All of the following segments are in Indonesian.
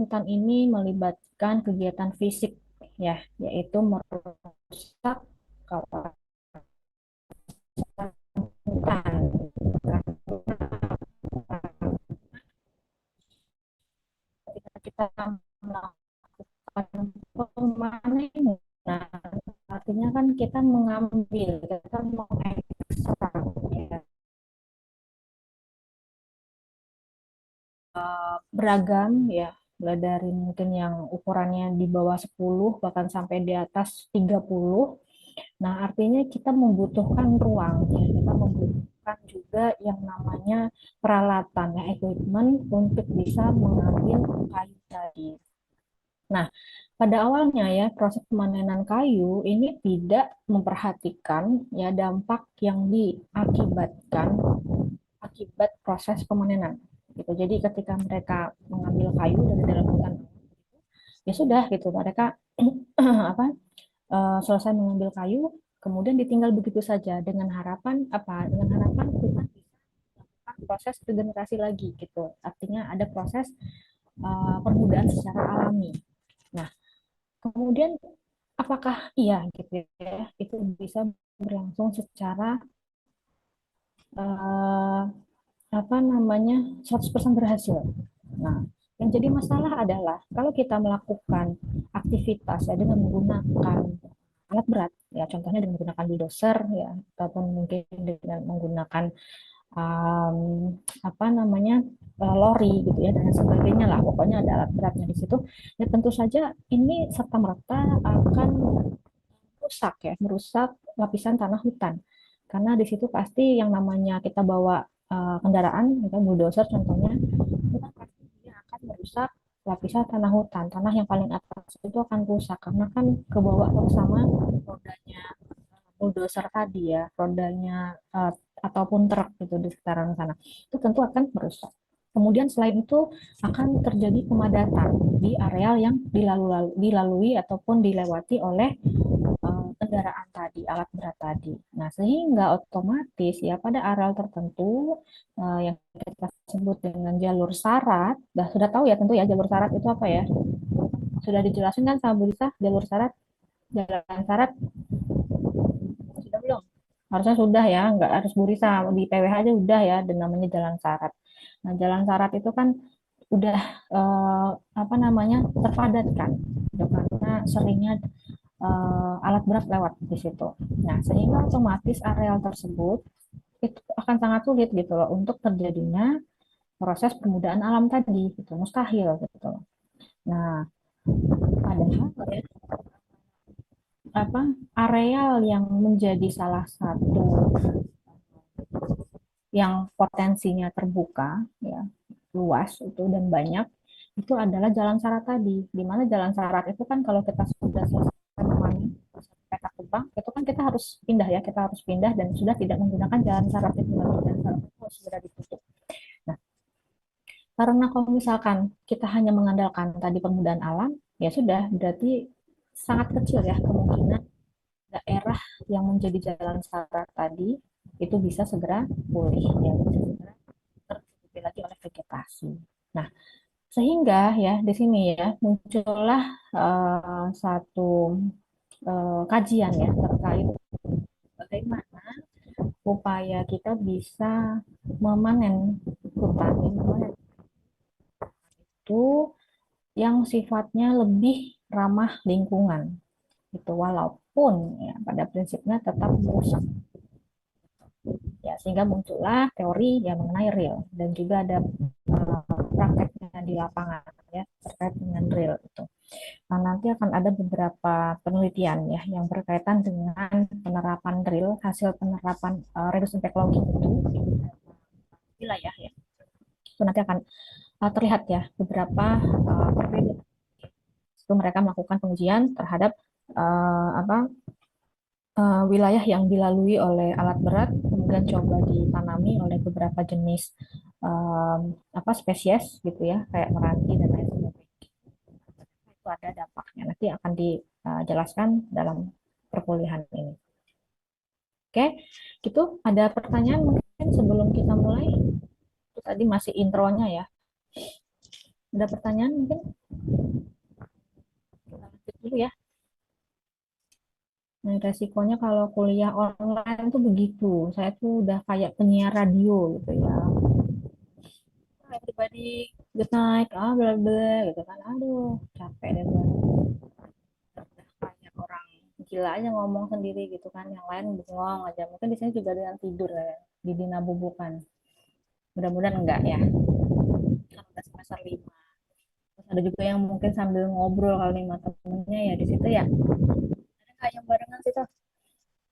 hutan ini melibatkan kegiatan fisik ya, yaitu merusak kawasan hutan. Ketika kita melakukan pemanenan, artinya kan kita mengambil, kita mengekstrak ya, beragam ya, mulai dari mungkin yang ukurannya di bawah 10 bahkan sampai di atas 30. Nah, artinya kita membutuhkan ruang ya, kita membutuhkan juga yang namanya peralatan ya, equipment untuk bisa mengambil kayu tadi. Nah, pada awalnya ya proses pemanenan kayu ini tidak memperhatikan ya dampak yang diakibatkan akibat proses pemanenan gitu. Jadi ketika mereka mengambil kayu dari dalam hutan, ya sudah gitu, mereka apa selesai mengambil kayu kemudian ditinggal begitu saja dengan harapan apa? Dengan harapan hutan bisa melakukan proses regenerasi lagi gitu. Artinya ada proses permudahan secara alami. Nah, kemudian apakah iya gitu ya, itu bisa berlangsung secara uh, apa namanya 100% berhasil. Nah, yang jadi masalah adalah kalau kita melakukan aktivitas ya dengan menggunakan alat berat, ya contohnya dengan menggunakan bulldozer ya, ataupun mungkin dengan menggunakan um, apa namanya lori gitu ya dan sebagainya lah, pokoknya ada alat beratnya di situ. Ya tentu saja ini serta merta akan merusak ya, merusak lapisan tanah hutan. Karena di situ pasti yang namanya kita bawa kendaraan, misalnya bulldozer contohnya, itu kan pasti dia akan merusak lapisan tanah hutan. Tanah yang paling atas itu akan rusak karena kan kebawa terus sama rodanya bulldozer tadi ya, rodanya ataupun truk gitu di sekitaran sana. Itu tentu akan merusak. Kemudian selain itu akan terjadi pemadatan di areal yang dilalui ataupun dilewati oleh kendaraan tadi, alat berat tadi. Nah, sehingga otomatis ya pada areal tertentu yang kita sebut dengan jalur syarat, sudah tahu ya tentu ya jalur syarat itu apa ya? Sudah dijelasin kan sama Bu Lisa, jalur syarat, jalan syarat sudah belum? Harusnya sudah ya, nggak harus Bu Risa, di PWH aja udah ya, dan namanya jalan syarat. Nah, jalan syarat itu kan udah apa namanya terpadat kan, karena seringnya alat berat lewat di situ. Nah, sehingga otomatis areal tersebut itu akan sangat sulit gitu loh untuk terjadinya proses permudahan alam tadi, gitu, mustahil gitu. Nah, padahal ya, apa areal yang menjadi salah satu yang potensinya terbuka ya luas itu dan banyak itu adalah jalan syarat tadi, di mana jalan syarat itu kan kalau kita sudah selesai memanen petak tebang itu kan kita harus pindah ya, kita harus pindah dan sudah tidak menggunakan jalan syarat itu lagi, jalan syarat itu sudah ditutup. Nah, karena kalau misalkan kita hanya mengandalkan tadi permudahan alam, ya sudah berarti sangat kecil ya kemungkinan daerah yang menjadi jalan syarat tadi itu bisa segera pulih ya, bisa segera tertutupi lagi oleh vegetasi. Nah, sehingga ya di sini ya muncullah satu kajian ya terkait bagaimana upaya kita bisa memanen hutan, memanen itu yang sifatnya lebih ramah lingkungan itu walaupun ya pada prinsipnya tetap merusak ya, sehingga muncullah teori yang mengenai real dan juga ada prakteknya di lapangan ya terkait dengan real itu. Nah, nanti akan ada beberapa penelitian ya yang berkaitan dengan penerapan real, hasil penerapan reduced impact logging itu di wilayah ya. Itu nanti akan terlihat ya beberapa perbedaan. Itu mereka melakukan pengujian terhadap apa wilayah yang dilalui oleh alat berat, kemudian coba ditanami oleh beberapa jenis apa spesies gitu ya, kayak meranti dan lain sebagainya. Itu ada dampaknya. Nanti akan dijelaskan dalam perkuliahan ini. Oke, gitu. Ada pertanyaan mungkin sebelum kita mulai? Itu tadi masih intronya ya. Ada pertanyaan mungkin? resikonya kalau kuliah online tuh begitu. Saya tuh udah kayak penyiar radio gitu ya. Everybody good night, bla bla gitu kan. Aduh, capek deh gue. Kayak orang gila aja ngomong sendiri gitu kan. Yang lain bengong aja. Mungkin di sini juga dengan tidur ya. Di Dina Bubukan. Mudah-mudahan enggak ya. Kan udah semester 5. Terus ada juga yang mungkin sambil ngobrol kali sama temennya ya di situ ya. Ada nggak yang barengan situ?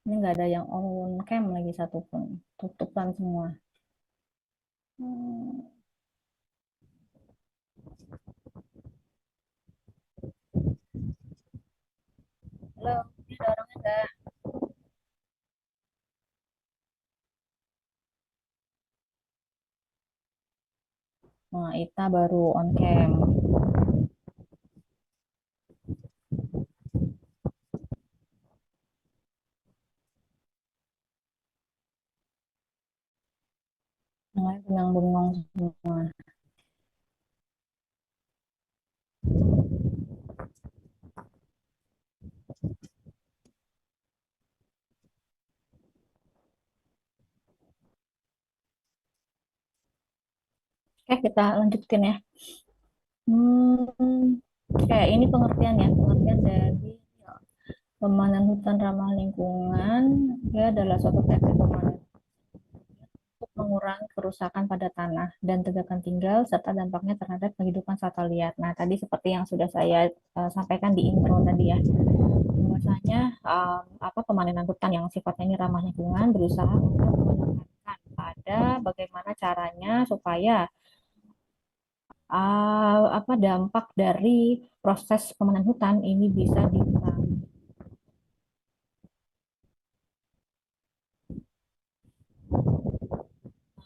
Ini nggak ada yang on cam lagi satupun. Tutupan semua. Hmm. Halo, ini ada orangnya nggak? Nah, Ita baru on cam. Yang lain sedang bengong semua. Oke, kita lanjutin ya. Hmm, kayak ini pengertian ya, pengertian dari pemanen hutan ramah lingkungan. Dia adalah suatu teknik pemanen untuk mengurangi kerusakan pada tanah dan tegakan tinggal serta dampaknya terhadap kehidupan satwa liar. Nah, tadi seperti yang sudah saya sampaikan di intro tadi ya, bahwasanya apa pemanenan hutan yang sifatnya ini ramah lingkungan berusaha untuk menekankan pada bagaimana caranya supaya apa dampak dari proses pemanenan hutan ini bisa dikurangi.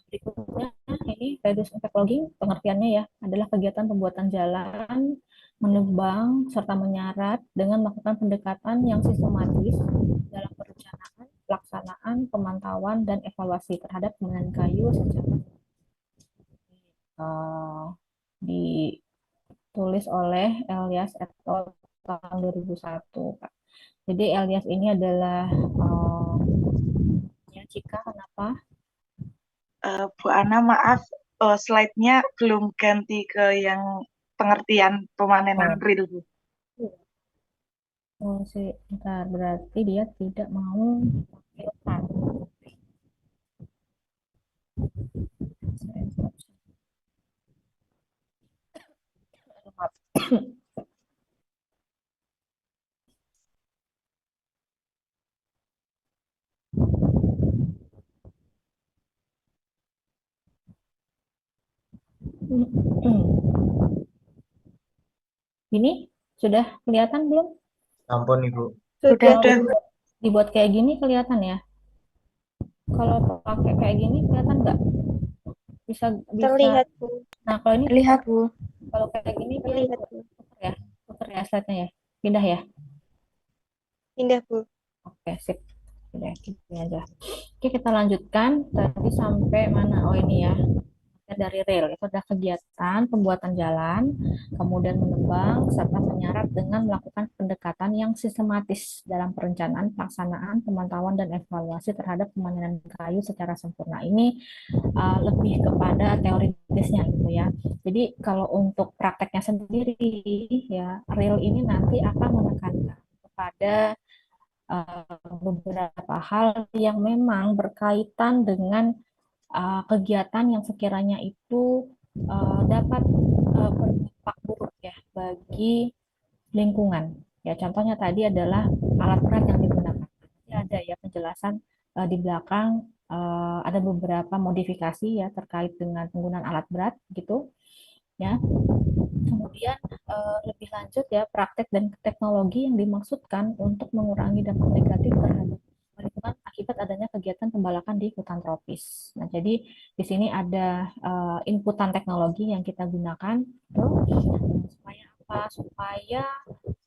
Berikutnya ini reduce impact logging pengertiannya ya adalah kegiatan pembuatan jalan, menebang serta menyarat dengan melakukan pendekatan yang sistematis dalam perencanaan, pelaksanaan, pemantauan dan evaluasi terhadap penggunaan kayu secara uh, ditulis oleh Elias et al. Tahun 2001. Jadi Elias ini adalah ya Cika kenapa? Bu Ana, maaf, slide-nya belum ganti ke yang pengertian pemanenan Oh, real, Bu. oh sih, bentar. Berarti dia tidak mau filter. Ini sudah kelihatan belum? Ampun Ibu. Sudah, Kalau dah. dibuat kayak gini kelihatan ya. Kalau pakai kayak gini kelihatan nggak? Bisa bisa. Terlihat, Bu. Nah kalau ini Terlihat, Bu. kalau kayak gini kelihatan Terlihat, nggak? Bu. Putar ya slide-nya ya. Pindah ya. Pindah, Bu. Oke sip. Udah gini aja. Oke kita lanjutkan. Tadi sampai mana? Oh ini ya. Dari rel itu adalah kegiatan pembuatan jalan, kemudian menebang serta menyarat dengan melakukan pendekatan yang sistematis dalam perencanaan, pelaksanaan, pemantauan dan evaluasi terhadap pemanenan kayu secara sempurna. Ini lebih kepada teoritisnya gitu ya. Jadi kalau untuk prakteknya sendiri ya rel ini nanti akan menekankan kepada beberapa hal yang memang berkaitan dengan kegiatan yang sekiranya itu dapat berdampak buruk ya bagi lingkungan. Ya, contohnya tadi adalah alat berat yang digunakan. Nanti ada ya penjelasan di belakang ada beberapa modifikasi ya terkait dengan penggunaan alat berat gitu ya. Kemudian lebih lanjut ya praktek dan teknologi yang dimaksudkan untuk mengurangi dampak negatif terhadap lingkungan akibat adanya kegiatan pembalakan di hutan tropis. Nah, jadi di sini ada inputan teknologi yang kita gunakan supaya apa? Supaya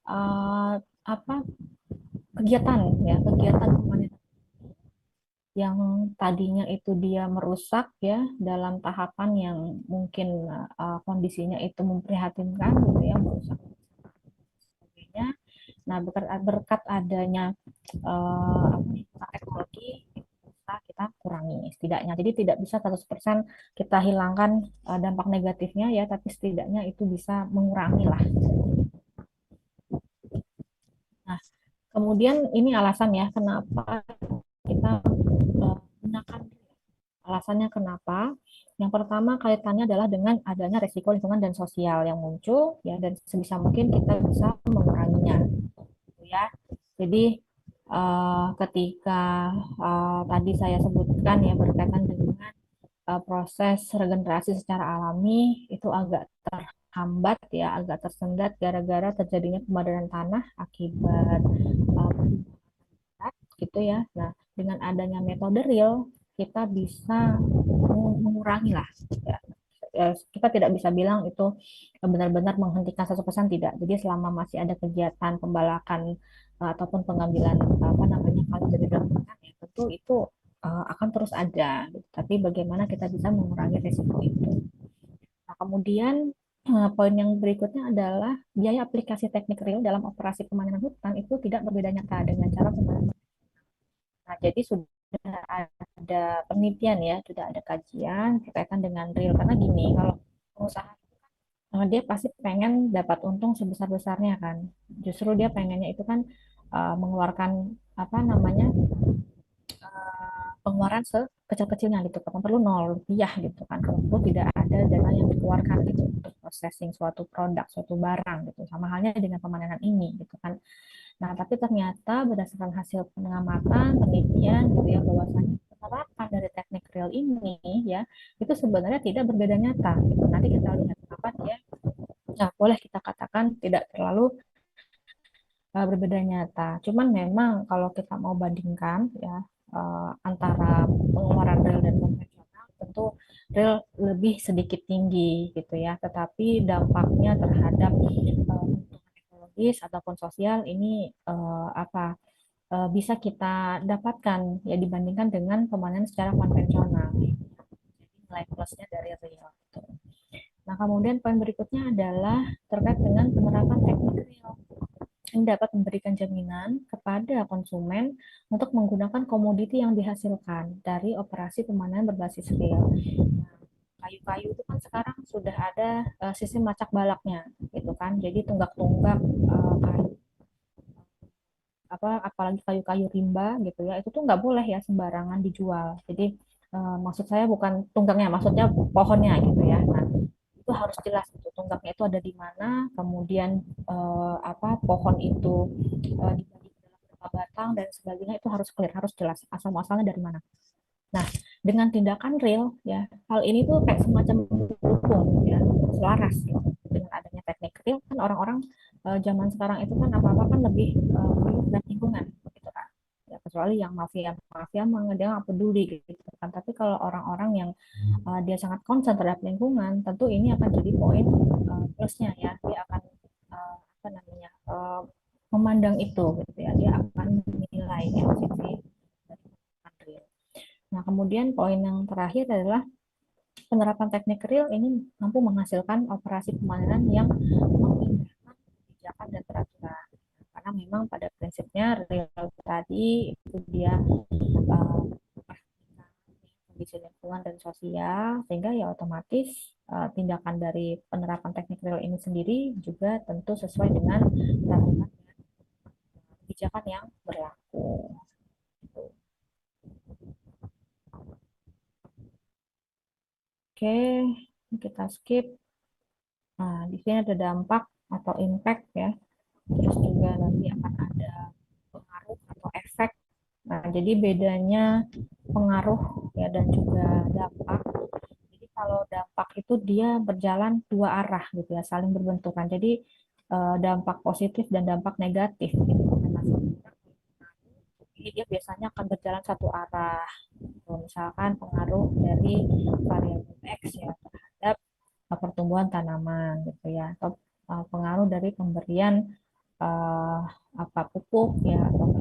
uh, apa kegiatan ya kegiatan pemanasan yang tadinya itu dia merusak ya dalam tahapan yang mungkin kondisinya itu memprihatinkan gitu ya merusak sebagainya. Nah berkat adanya teknologi bisa kita kurangi setidaknya. Jadi tidak bisa 100% kita hilangkan dampak negatifnya ya, tapi setidaknya itu bisa mengurangi lah. Nah, kemudian ini alasan ya kenapa kita gunakan. Alasannya kenapa? Yang pertama kaitannya adalah dengan adanya resiko lingkungan dan sosial yang muncul ya, dan sebisa mungkin kita bisa menguranginya gitu ya. Jadi ketika tadi saya sebutkan ya berkaitan dengan proses regenerasi secara alami itu agak terhambat ya, agak tersendat gara-gara terjadinya pemadanan tanah akibat gitu ya. Nah, dengan adanya metode real kita bisa mengurangi lah ya. Kita tidak bisa bilang itu benar-benar menghentikan 100% tidak. Jadi selama masih ada kegiatan pembalakan ataupun pengambilan apa namanya kalau dari dalam hutan ya tentu itu akan terus ada. Tapi bagaimana kita bisa mengurangi resiko itu. Nah, kemudian poin yang berikutnya adalah biaya aplikasi teknik real dalam operasi pemanenan hutan itu tidak berbeda nyata dengan cara pemanenan. Nah, jadi sudah ada penelitian ya, sudah ada kajian berkaitan dengan real. Karena gini, kalau pengusaha dia pasti pengen dapat untung sebesar-besarnya kan. Justru dia pengennya itu kan mengeluarkan apa namanya pengeluaran sekecil-kecilnya gitu. Kan perlu 0 rupiah gitu kan. Kalau perlu tidak ada dana yang dikeluarkan gitu untuk processing suatu produk, suatu barang gitu. Sama halnya dengan pemanenan ini gitu kan. Nah, tapi ternyata berdasarkan hasil pengamatan, penelitian gitu ya, bahwasanya penerapan dari teknik real ini ya, itu sebenarnya tidak berbeda nyata. Gitu. Nanti kita lihat apa ya. Nah, boleh kita katakan tidak terlalu berbeda nyata. Cuman memang kalau kita mau bandingkan ya antara pengeluaran real dan konvensional, tentu real lebih sedikit tinggi gitu ya. Tetapi dampaknya terhadap ekologis ataupun sosial ini apa bisa kita dapatkan ya dibandingkan dengan pemanenan secara konvensional. Jadi nilai plusnya dari real. Gitu. Nah, kemudian poin berikutnya adalah terkait dengan penerapan teknik real. Ini dapat memberikan jaminan kepada konsumen untuk menggunakan komoditi yang dihasilkan dari operasi pemanenan berbasis real. Nah, kayu-kayu itu kan sekarang sudah ada sistem macak balaknya, gitu kan. Jadi tunggak-tunggak kayu apa apalagi kayu-kayu rimba gitu ya itu tuh nggak boleh ya sembarangan dijual. Jadi maksud saya bukan tunggaknya, maksudnya pohonnya gitu ya. Nah, itu harus jelas itu tunggaknya itu ada di mana, kemudian apa pohon itu dibagi ke dalam berapa batang dan sebagainya itu harus clear, harus jelas asal muasalnya dari mana. Nah, dengan tindakan real ya, hal ini tuh kayak semacam mendukung ya, selaras gitu. Dengan adanya teknik real kan orang-orang zaman sekarang itu kan apa-apa kan lebih terhadap lingkungan gitu kan. Ya, kecuali yang mafia dia nggak peduli gitu kan. Tapi kalau orang-orang yang dia sangat concern terhadap lingkungan, tentu ini akan jadi poin plusnya ya. Dia akan apa namanya memandang itu gitu ya. Dia akan menilai ya sisi dari real. Nah, kemudian poin yang terakhir adalah penerapan teknik real ini mampu menghasilkan operasi pemanenan yang mengindahkan kebijakan dan peraturan. Karena memang pada prinsipnya real tadi itu dia kondisi lingkungan dan sosial, sehingga ya otomatis tindakan dari penerapan teknik real ini sendiri juga tentu sesuai dengan peraturan dan kebijakan yang berlaku. Oke, kita skip. Nah, di sini ada dampak atau impact ya. Terus juga nanti akan ada pengaruh atau efek. Nah, jadi bedanya pengaruh ya dan juga dampak. Jadi kalau dampak itu dia berjalan dua arah gitu ya, saling berbenturan. Jadi dampak positif dan dampak negatif gitu. Jadi dia biasanya akan berjalan satu arah. Misalkan pengaruh dari variabel X ya terhadap pertumbuhan tanaman gitu ya, atau pengaruh dari pemberian uh, apa pupuk ya atau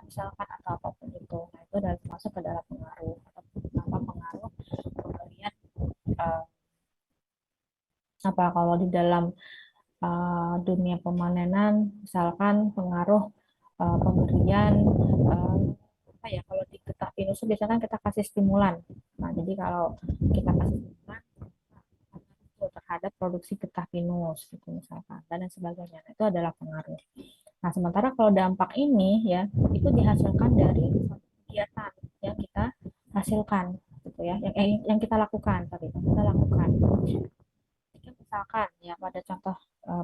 misalkan atau apapun itu. Nah, itu adalah masuk ke dalam pengaruh atau apa pengaruh pemberian uh, apa kalau di dalam dunia pemanenan misalkan pengaruh pemberian apa ya, kalau di getah pinus itu biasanya kan kita kasih stimulan. Nah, jadi kalau kita kasih stimulan terhadap produksi getah pinus gitu misalkan dan lain sebagainya. Nah, itu adalah pengaruh. Nah, sementara kalau dampak ini ya itu dihasilkan dari kegiatan yang kita hasilkan gitu ya, yang kita lakukan tadi, yang kita lakukan. Misalkan ya pada contoh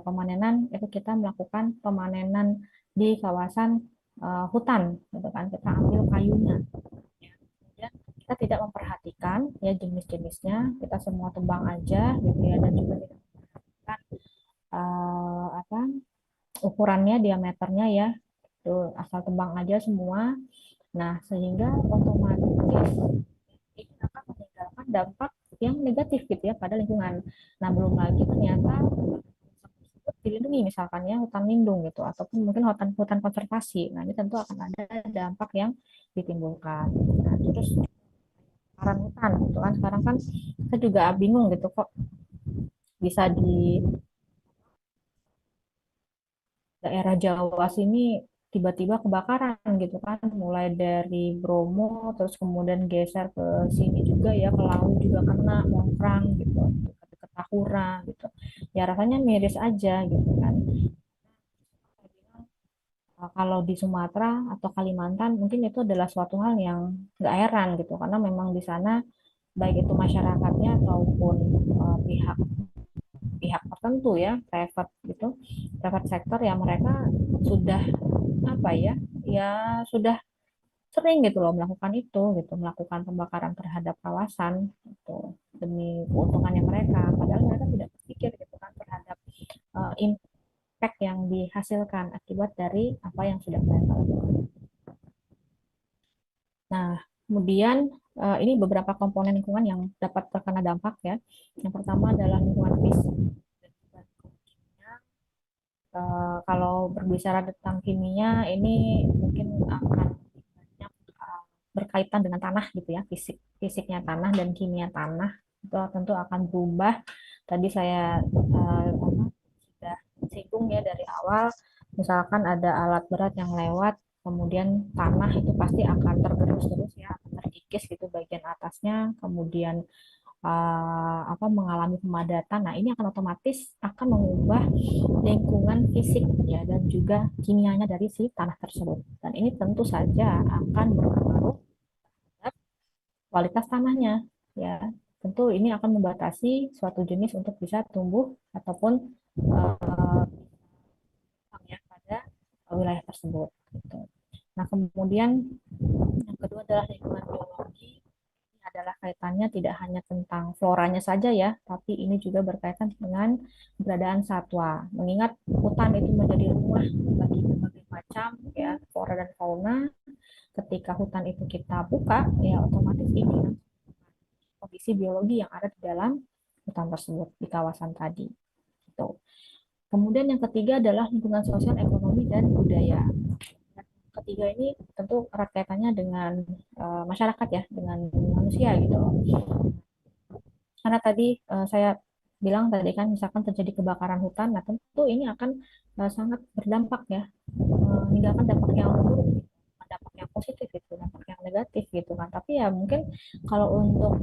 pemanenan itu kita melakukan pemanenan di kawasan hutan gitu kan, kita ambil kayunya. Kemudian kita tidak memperhatikan ya jenis-jenisnya, kita semua tebang aja gitu ya, dan juga tidak memperhatikan apa ukurannya, diameternya ya, itu asal tebang aja semua. Nah, sehingga otomatis ini akan meninggalkan dampak yang negatif gitu ya pada lingkungan. Nah, belum lagi ternyata dilindungi misalkan ya hutan lindung gitu ataupun mungkin hutan hutan konservasi. Nah, ini tentu akan ada dampak yang ditimbulkan. Nah, terus kebakaran hutan gitu kan, sekarang kan saya juga bingung gitu kok bisa di daerah Jawa sini tiba-tiba kebakaran gitu kan, mulai dari Bromo terus kemudian geser ke sini juga ya, ke laut juga kena Mongkrang gitu, ke Tahura gitu ya, rasanya miris aja gitu kan. Kalau di Sumatera atau Kalimantan mungkin itu adalah suatu hal yang nggak heran gitu, karena memang di sana baik itu masyarakatnya ataupun pihak pihak tertentu ya, private gitu, private sektor ya, mereka sudah apa ya, ya sudah sering gitu loh melakukan itu gitu, melakukan pembakaran terhadap kawasan itu demi keuntungannya mereka, padahal mereka tidak berpikir gitu kan terhadap impact yang dihasilkan akibat dari apa yang sudah mereka lakukan. Nah, kemudian ini beberapa komponen lingkungan yang dapat terkena dampak ya. Yang pertama adalah lingkungan fisik. Kalau berbicara tentang kimia, ini mungkin akan banyak berkaitan dengan tanah gitu ya, fisiknya tanah dan kimia tanah itu tentu akan berubah. Tadi saya sudah singgung ya dari awal, misalkan ada alat berat yang lewat, kemudian tanah itu pasti akan tergerus terus ya, akan terkikis gitu bagian atasnya, kemudian mengalami pemadatan. Nah, ini akan otomatis akan mengubah lingkungan fisik ya dan juga kimianya dari si tanah tersebut. Dan ini tentu saja akan berpengaruh terhadap kualitas tanahnya ya. Tentu ini akan membatasi suatu jenis untuk bisa tumbuh ataupun uh, ya pada wilayah tersebut. Gitu. Nah, kemudian yang kedua adalah lingkungan biologi. Ini adalah kaitannya tidak hanya tentang floranya saja ya, tapi ini juga berkaitan dengan keberadaan satwa. Mengingat hutan itu menjadi rumah bagi berbagai macam ya flora dan fauna. Ketika hutan itu kita buka, ya otomatis ini kondisi biologi yang ada di dalam hutan tersebut di kawasan tadi. Gitu. Kemudian yang ketiga adalah lingkungan sosial, ekonomi, dan budaya. Ketiga ini tentu erat kaitannya dengan masyarakat ya, dengan manusia gitu. Karena tadi saya bilang tadi kan misalkan terjadi kebakaran hutan, nah tentu ini akan sangat berdampak ya, meninggalkan dampak yang buruk, dampak yang positif gitu, dampak yang negatif gitu kan. Tapi ya mungkin kalau untuk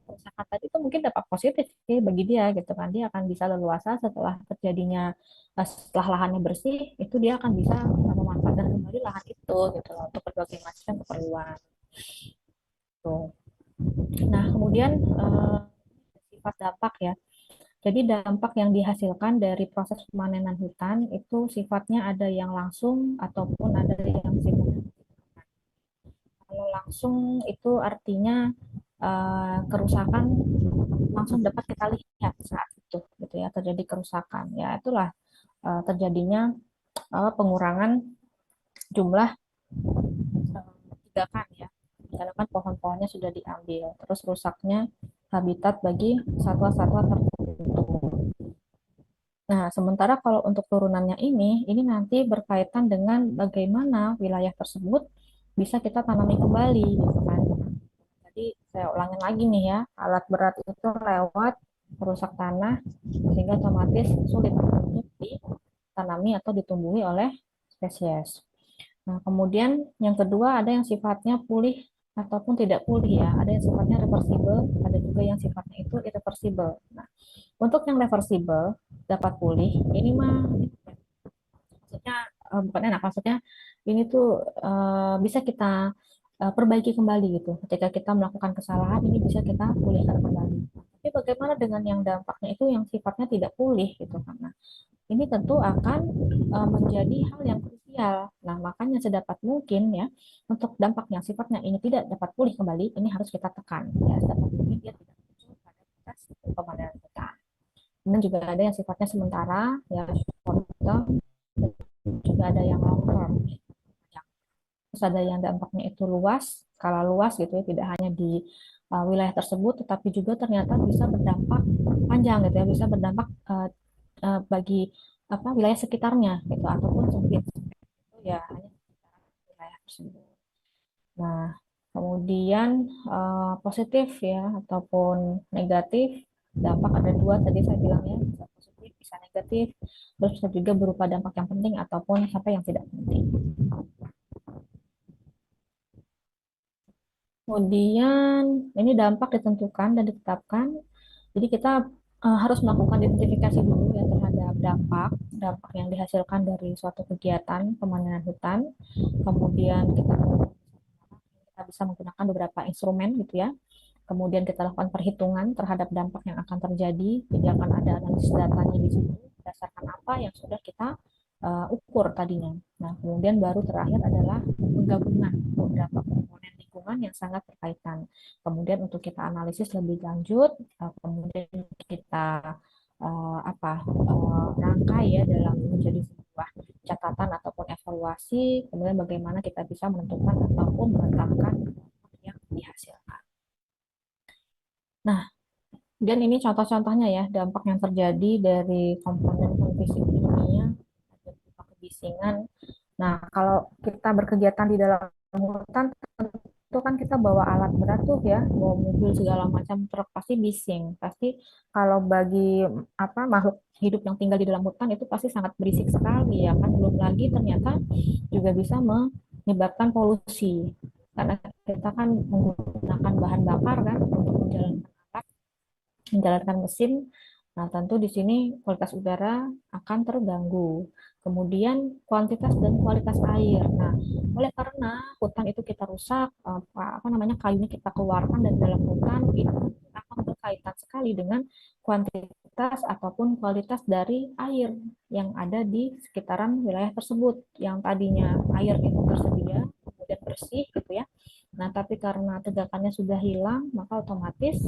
kerusakan tadi itu mungkin dampak positif sih bagi dia gitu kan, dia akan bisa leluasa setelah terjadinya setelah lahannya bersih itu dia akan bisa memanfaatkan kembali lahan itu gitu loh, untuk berbagai macam keperluan tuh. Nah, kemudian sifat dampak ya. Jadi dampak yang dihasilkan dari proses pemanenan hutan itu sifatnya ada yang langsung ataupun ada yang sifatnya. Kalau langsung itu artinya kerusakan langsung dapat kita lihat saat itu gitu ya, terjadi kerusakan. Ya itulah terjadinya pengurangan jumlah tigakan ya, karena kan pohon-pohonnya sudah diambil, terus rusaknya habitat bagi satwa-satwa tertentu. Nah, sementara kalau untuk turunannya ini nanti berkaitan dengan bagaimana wilayah tersebut bisa kita tanami kembali, gitu kan. Jadi saya ulangin lagi nih ya, alat berat itu lewat merusak tanah sehingga otomatis sulit untuk ditanami atau ditumbuhi oleh spesies. Nah, kemudian yang kedua ada yang sifatnya pulih ataupun tidak pulih ya. Ada yang sifatnya reversible, ada juga yang sifatnya itu irreversible. Nah, untuk yang reversible dapat pulih, ini mah maksudnya bukan enak, maksudnya ini tuh bisa kita perbaiki kembali gitu. Ketika kita melakukan kesalahan, ini bisa kita pulihkan kembali. Tapi bagaimana dengan yang dampaknya itu yang sifatnya tidak pulih gitu kan? Nah, ini tentu akan menjadi hal yang krusial. Nah, makanya sedapat mungkin ya untuk dampak yang sifatnya ini tidak dapat pulih kembali, ini harus kita tekan ya sedapat mungkin dia tidak muncul pada batas pemandangan kita. Kemudian juga ada yang sifatnya sementara ya short term, juga ada yang long term. Terus ada yang dampaknya itu luas, skala luas gitu ya, tidak hanya di wilayah tersebut, tetapi juga ternyata bisa berdampak panjang gitu ya, bisa berdampak bagi apa wilayah sekitarnya gitu ataupun sempit itu ya hanya sekitar wilayah tersebut. Nah, kemudian positif ya ataupun negatif dampak ada dua tadi saya bilangnya bisa positif bisa negatif terus bisa juga berupa dampak yang penting ataupun sampai yang tidak penting. Kemudian ini dampak ditentukan dan ditetapkan. Jadi kita harus melakukan identifikasi dulu ya terhadap dampak yang dihasilkan dari suatu kegiatan pemandangan hutan. Kemudian kita bisa menggunakan beberapa instrumen gitu ya. Kemudian kita lakukan perhitungan terhadap dampak yang akan terjadi. Jadi akan ada analisis datanya di situ berdasarkan apa yang sudah kita ukur tadinya. Nah, kemudian baru terakhir adalah penggabungan beberapa komponen lingkungan yang sangat berkaitan. Kemudian untuk kita analisis lebih lanjut, kemudian kita rangkai ya dalam menjadi sebuah catatan ataupun evaluasi, kemudian bagaimana kita bisa menentukan ataupun menetapkan yang dihasilkan. Nah, dan ini contoh-contohnya ya dampak yang terjadi dari komponen fisik kimia ada berupa kebisingan. Nah, kalau kita berkegiatan di dalam hutan, tentu kan kita bawa alat berat tuh ya, bawa mobil segala macam truk pasti bising. Pasti kalau bagi apa makhluk hidup yang tinggal di dalam hutan itu pasti sangat berisik sekali ya kan. Belum lagi ternyata juga bisa menyebabkan polusi karena kita kan menggunakan bahan bakar kan untuk menjalankan mesin. Nah, tentu di sini kualitas udara akan terganggu. Kemudian kuantitas dan kualitas air. Nah, oleh karena hutan itu kita rusak, apa namanya kayunya kita keluarkan dari dalam hutan, itu akan berkaitan sekali dengan kuantitas ataupun kualitas dari air yang ada di sekitaran wilayah tersebut. Yang tadinya air itu tersedia, kemudian bersih gitu ya. Nah, tapi karena tegakannya sudah hilang, maka otomatis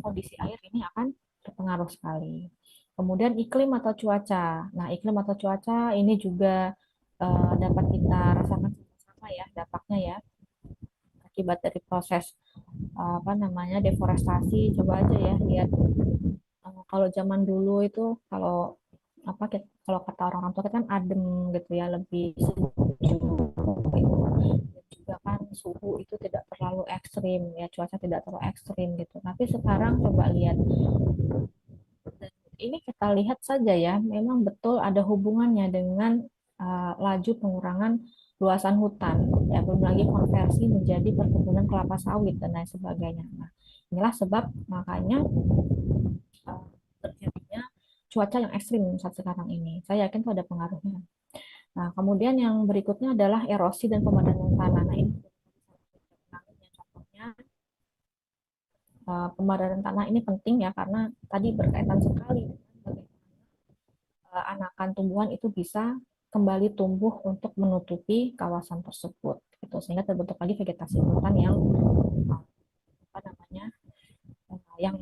kondisi air ini akan berpengaruh sekali. Kemudian iklim atau cuaca. Nah, iklim atau cuaca ini juga dapat kita rasakan sama ya dampaknya ya akibat dari proses apa namanya deforestasi. Coba aja ya lihat kalau zaman dulu itu kalau apa kalau kata orang-orang tua kita kan adem gitu ya lebih sejuk gitu. Dan juga kan suhu itu tidak terlalu ekstrim ya cuaca tidak terlalu ekstrim gitu tapi sekarang coba lihat dan ini kita lihat saja ya memang betul ada hubungannya dengan laju pengurangan luasan hutan ya belum lagi konversi menjadi perkebunan kelapa sawit dan lain sebagainya. Nah, inilah sebab makanya uh, terjadinya cuaca yang ekstrim saat sekarang ini. Saya yakin itu ada pengaruhnya. Nah, kemudian yang berikutnya adalah erosi dan pemadanan tanah. Nah, ini contohnya pemadanan tanah ini penting ya karena tadi berkaitan sekali dengan bagaimana anakan tumbuhan itu bisa kembali tumbuh untuk menutupi kawasan tersebut. Itu sehingga terbentuk lagi vegetasi hutan yang apa namanya yang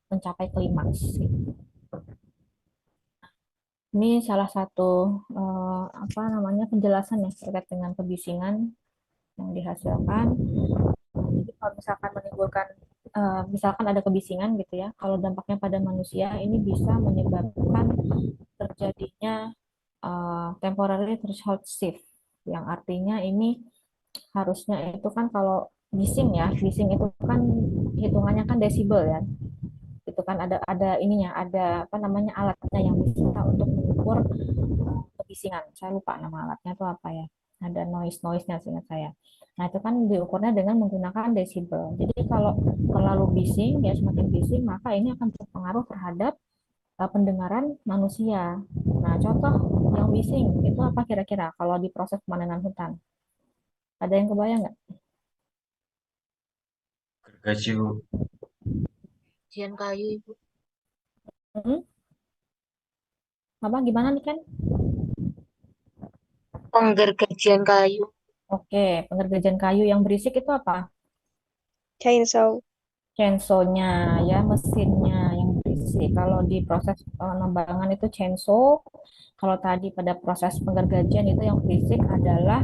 mencapai klimaks. Gitu. Ini salah satu apa namanya penjelasan ya terkait dengan kebisingan yang dihasilkan. Jadi kalau misalkan menimbulkan misalkan ada kebisingan gitu ya, kalau dampaknya pada manusia ini bisa menyebabkan terjadinya temporary threshold shift, yang artinya ini harusnya itu kan kalau bising ya, bising itu kan hitungannya kan desibel ya, itu kan ada ininya, ada apa namanya alatnya yang bisa untuk mengukur kebisingan. Saya lupa nama alatnya itu apa ya. Ada noise-nya seingat saya. Nah, itu kan diukurnya dengan menggunakan desibel. Jadi kalau terlalu bising, ya semakin bising, maka ini akan berpengaruh terhadap pendengaran manusia. Nah, contoh yang bising itu apa kira-kira kalau di proses pemanenan hutan? Ada yang kebayang nggak? Gergaji, Bu. Jian kayu, Ibu. Hmm? Apa gimana nih kan? Penggergajian kayu. Oke, penggergajian kayu yang berisik itu apa? Chainsaw. Chainsaw-nya ya, mesinnya yang berisik. Kalau di proses pengembangan itu chainsaw, kalau tadi pada proses penggergajian itu yang berisik adalah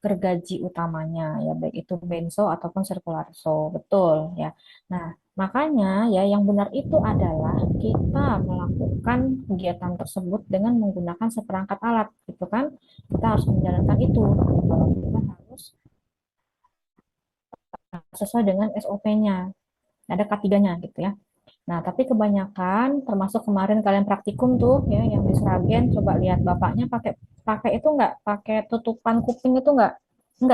gergaji utamanya ya, baik itu benzo ataupun circular saw. Betul ya. Nah, makanya ya yang benar itu adalah kita melakukan kegiatan tersebut dengan menggunakan seperangkat alat gitu kan. Kita harus menjalankan itu. Kalau kita harus sesuai dengan SOP-nya. Ada K3-nya gitu ya. Nah, tapi kebanyakan termasuk kemarin kalian praktikum tuh ya yang di Sragen, coba lihat bapaknya pakai pakai itu enggak, pakai tutupan kuping itu enggak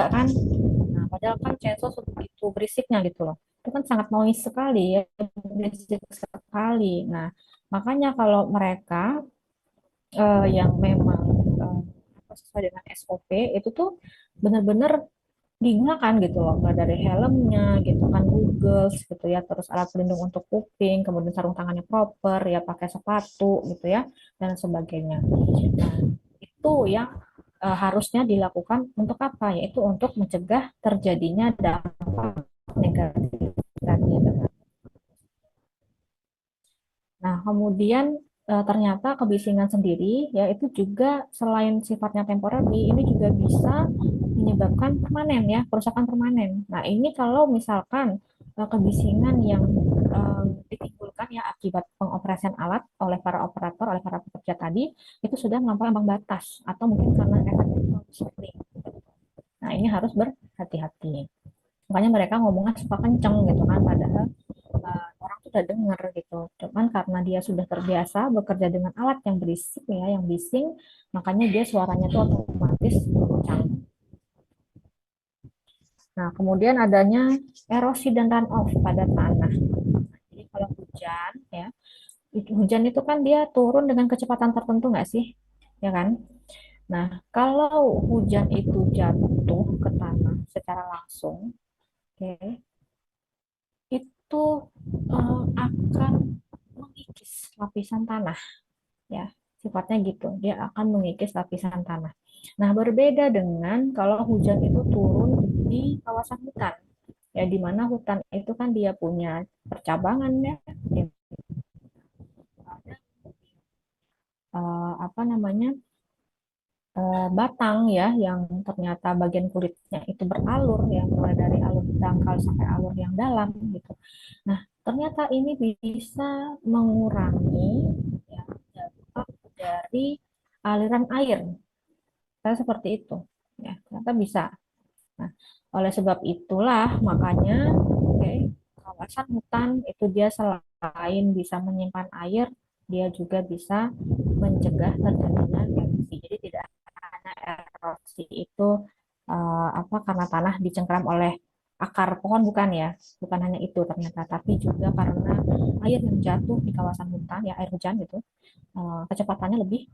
kan? Nah, padahal kan chainsaw begitu berisiknya gitu loh. Itu kan sangat noise sekali ya, berisik sekali. Nah, makanya kalau mereka yang memang eh, sesuai dengan SOP itu tuh benar-benar digunakan gitu loh, mulai dari helmnya gitu kan, goggles gitu ya, terus alat pelindung untuk kuping, kemudian sarung tangannya proper ya, pakai sepatu gitu ya, dan sebagainya. Nah, itu yang harusnya dilakukan untuk apa? Yaitu untuk mencegah terjadinya dampak negatif tadi. Nah, kemudian ternyata kebisingan sendiri ya itu juga selain sifatnya temporary, ini juga bisa menyebabkan permanen ya, kerusakan permanen. Nah, ini kalau misalkan kebisingan yang ditimbulkan ya akibat pengoperasian alat oleh para operator, oleh para pekerja tadi, itu sudah melampaui ambang batas atau mungkin karena efeknya terlalu sering. Nah, ini harus berhati-hati. Makanya mereka ngomongnya suka kenceng gitu kan, padahal orang tuh udah denger gitu. Cuman karena dia sudah terbiasa bekerja dengan alat yang berisik ya, yang bising, makanya dia suaranya tuh otomatis kencang. Nah, kemudian adanya erosi dan runoff pada tanah. Jadi kalau hujan ya, hujan itu kan dia turun dengan kecepatan tertentu nggak sih? Ya kan? Nah, kalau hujan itu jatuh ke tanah secara langsung, oke, itu akan mengikis lapisan tanah ya, sifatnya gitu, dia akan mengikis lapisan tanah. Nah, berbeda dengan kalau hujan itu turun di kawasan hutan ya, di mana hutan itu kan dia punya percabangan ya, apa namanya, batang ya, yang ternyata bagian kulitnya itu beralur ya, mulai dari alur dangkal sampai alur yang dalam gitu. Nah, ternyata ini bisa mengurangi ya, dampak dari aliran air. Saya seperti itu. Ya, ternyata bisa. Nah, oleh sebab itulah makanya kawasan hutan itu dia selain bisa menyimpan air, dia juga bisa mencegah terjadinya erosi. Jadi tidak hanya erosi itu apa karena tanah dicengkeram oleh akar pohon, bukan ya, bukan hanya itu ternyata, tapi juga karena air yang jatuh di kawasan hutan ya, air hujan itu kecepatannya lebih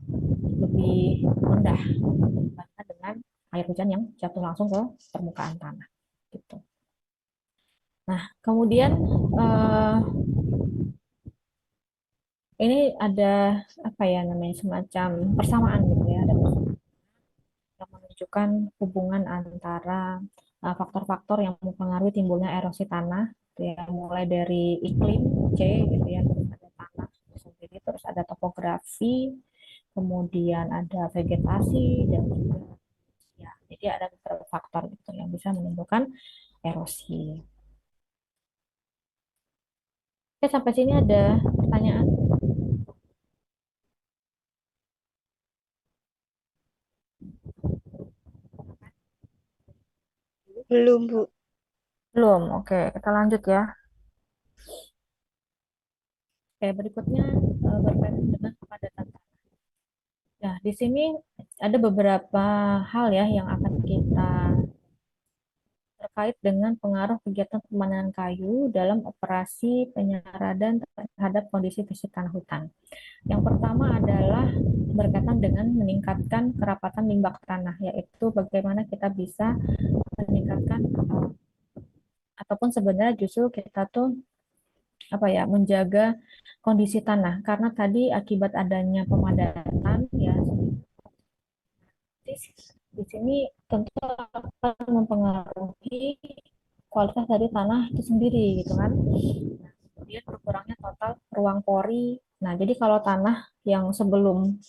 lebih rendah dibandingkan dengan air hujan yang jatuh langsung ke permukaan tanah gitu. Nah, kemudian eh, ini ada apa ya namanya, semacam persamaan gitu ya, ada persamaan yang menunjukkan hubungan antara faktor-faktor yang mempengaruhi timbulnya erosi tanah gitu ya, mulai dari iklim C gitu ya, terus ada tanah sendiri, terus ada topografi, kemudian ada vegetasi dan juga ya, jadi ada beberapa faktor gitu yang bisa menimbulkan erosi. Oke, sampai sini ada pertanyaan? Belum, Bu. Belum. Oke, kita lanjut ya. Oke, berikutnya berkaitan dengan kepadatan tanah. Nah, di sini ada beberapa hal ya yang akan kita terkait dengan pengaruh kegiatan pemanenan kayu dalam operasi penyeradan terhadap kondisi fisik tanah hutan. Yang pertama adalah berkaitan dengan meningkatkan kerapatan limbah tanah, yaitu bagaimana kita bisa meningkatkan ataupun sebenarnya justru kita tuh apa ya menjaga kondisi tanah karena tadi akibat adanya pemadatan ya di sini tentu akan mempengaruhi kualitas dari tanah itu sendiri gitu kan. Nah, kemudian berkurangnya total ruang pori. Nah, jadi kalau tanah yang sebelum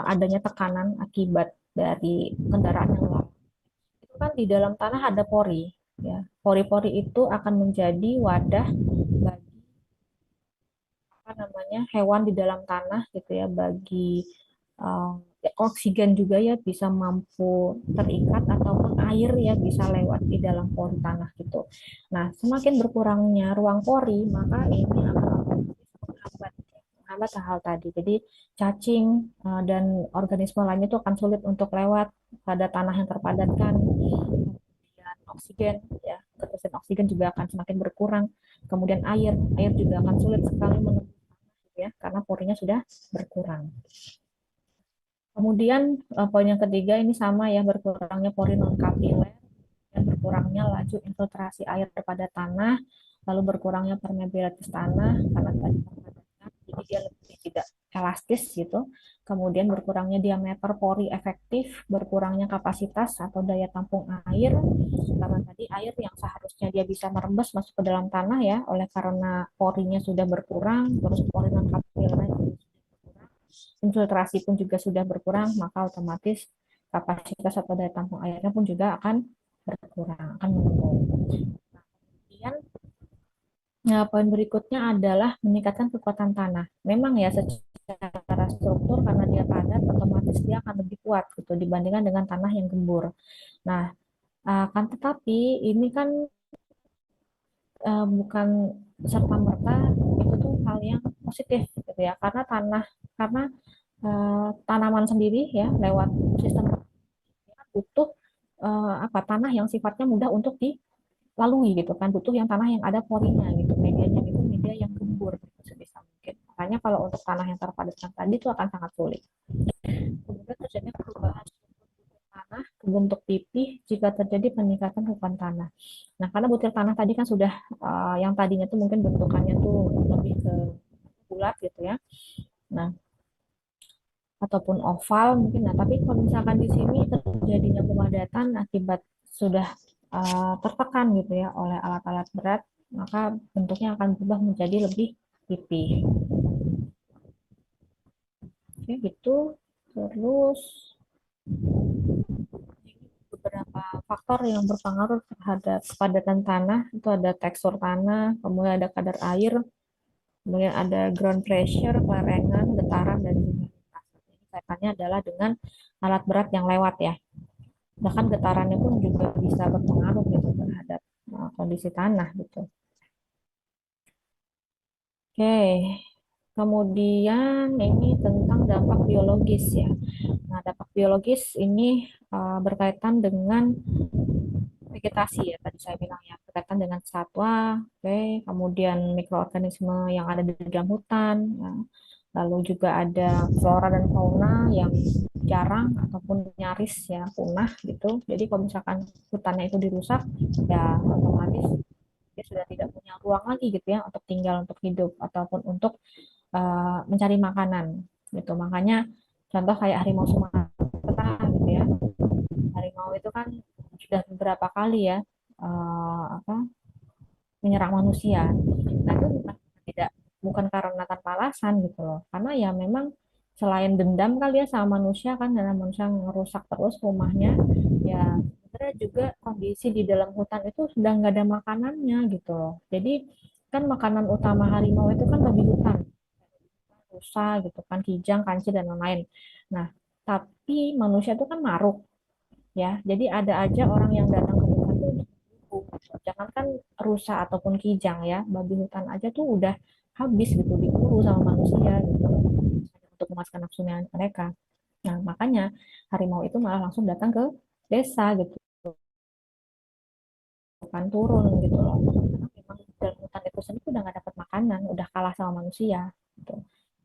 adanya tekanan akibat dari kendaraan yang lalu, itu kan di dalam tanah ada pori. Ya, pori-pori itu akan menjadi wadah bagi apa namanya hewan di dalam tanah gitu ya, bagi oksigen juga ya bisa mampu terikat ataupun air ya bisa lewat di dalam pori tanah gitu. Nah, semakin berkurangnya ruang pori, maka ini akan menghambat hal tadi. Jadi cacing dan organisme lainnya itu akan sulit untuk lewat pada tanah yang terpadatkan. Kemudian oksigen ya, ketersediaan oksigen juga akan semakin berkurang. Kemudian air juga akan sulit sekali menembus ya karena porinya sudah berkurang. Kemudian poin yang ketiga ini sama ya berkurangnya pori non kapiler dan berkurangnya laju infiltrasi air pada tanah, lalu berkurangnya permeabilitas tanah karena tadi jadi dia lebih tidak elastis gitu. Kemudian berkurangnya diameter pori efektif, berkurangnya kapasitas atau daya tampung air karena tadi air yang seharusnya dia bisa merembes masuk ke dalam tanah ya, oleh karena porinya sudah berkurang, terus pori non kapilernya infiltrasi pun juga sudah berkurang, maka otomatis kapasitas atau daya tampung airnya pun juga akan berkurang, akan menurun. Nah, kemudian poin berikutnya adalah meningkatkan kekuatan tanah. Memang ya secara struktur karena dia padat, otomatis dia akan lebih kuat gitu dibandingkan dengan tanah yang gembur. Nah, kan tetapi ini kan bukan serta merta itu tuh hal yang positif gitu ya, karena tanaman sendiri ya lewat sistem butuh apa tanah yang sifatnya mudah untuk dilalui gitu kan, butuh yang tanah yang ada porinya gitu, medianya itu media yang gembur gitu, sebisa mungkin. Makanya kalau untuk tanah yang terpadatkan tadi itu akan sangat sulit. Kemudian terjadi perubahan tanah ke bentuk pipih jika terjadi peningkatan kekuatan tanah. Nah, karena butir tanah tadi kan sudah yang tadinya tuh mungkin bentukannya tuh lebih ke bulat gitu ya. Nah, ataupun oval mungkin. Nah, tapi kalau misalkan di sini terjadinya pemadatan akibat sudah tertekan gitu ya oleh alat-alat berat, maka bentuknya akan berubah menjadi lebih pipih. Oke, gitu. Terus beberapa faktor yang berpengaruh terhadap kepadatan tanah itu ada tekstur tanah, kemudian ada kadar air, kemudian ada ground pressure, kelerengan, getaran, dan juga lintasan. Ini kaitannya adalah dengan alat berat yang lewat ya. Bahkan getarannya pun juga bisa berpengaruh gitu terhadap kondisi tanah gitu. Oke, kemudian ini tentang dampak biologis ya. Nah, dampak biologis ini berkaitan dengan vegetasi ya, tadi saya bilang ya, berkaitan dengan satwa, oke, kemudian mikroorganisme yang ada di dalam hutan, ya. Lalu juga ada flora dan fauna yang jarang ataupun nyaris ya punah gitu. Jadi kalau misalkan hutannya itu dirusak, ya otomatis dia sudah tidak punya ruang lagi gitu ya untuk tinggal, untuk hidup ataupun untuk mencari makanan gitu. Makanya contoh kayak harimau Sumatera gitu ya. Harimau itu kan sudah beberapa kali ya apa menyerang manusia. Nah, itu bukan karena tanpa alasan gitu loh. Karena ya memang selain dendam kali ya sama manusia kan, karena manusia ngerusak terus rumahnya, ya sebenarnya juga kondisi di dalam hutan itu sudah nggak ada makanannya gitu loh. Jadi kan makanan utama harimau itu kan babi hutan, rusa gitu kan, kijang, kancil dan lain-lain. Nah, tapi manusia itu kan maruk ya. Jadi ada aja orang yang datang ke hutan tuh untuk berburu. Jangankan rusa ataupun kijang ya, babi hutan aja tuh udah habis gitu diburu sama manusia gitu untuk memuaskan nafsunya mereka. Nah, makanya harimau itu malah langsung datang ke desa gitu, bukan turun gitu loh. Karena memang dalam hutan itu sendiri udah nggak dapat makanan, udah kalah sama manusia. Gitu.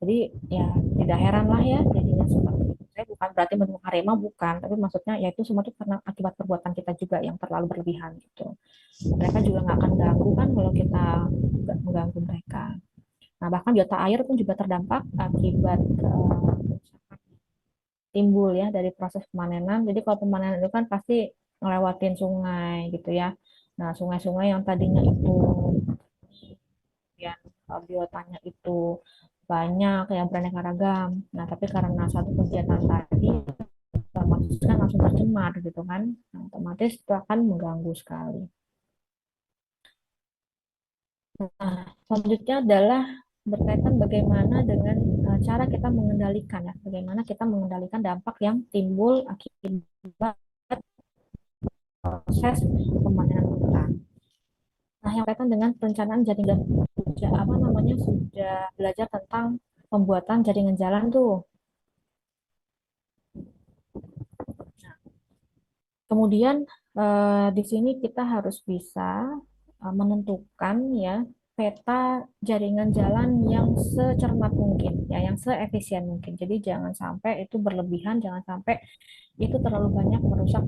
Jadi ya tidak heran lah ya jadinya seperti itu. Saya bukan berarti mendukung harimau, bukan, tapi maksudnya ya itu semua itu karena akibat perbuatan kita juga yang terlalu berlebihan gitu. Mereka juga nggak akan ganggu kan kalau kita nggak mengganggu mereka. Nah, bahkan biota air pun juga terdampak akibat timbul ya dari proses pemanenan. Jadi kalau pemanenan itu kan pasti ngelewatin sungai gitu ya. Nah, sungai-sungai yang tadinya itu kemudian biotanya itu banyak yang beraneka ragam. Nah, tapi karena satu kegiatan tadi otomatis kan langsung tercemar gitu kan. Nah, otomatis itu akan mengganggu sekali. Nah, selanjutnya adalah berkaitan bagaimana dengan cara kita mengendalikan ya, bagaimana kita mengendalikan dampak yang timbul akibat proses pemanenan hutan. Nah, yang berkaitan dengan perencanaan jaringan apa namanya sudah belajar tentang pembuatan jaringan jalan tuh. Kemudian di sini kita harus bisa menentukan ya peta jaringan jalan yang secermat mungkin, ya yang seefisien mungkin. Jadi jangan sampai itu berlebihan, jangan sampai itu terlalu banyak merusak.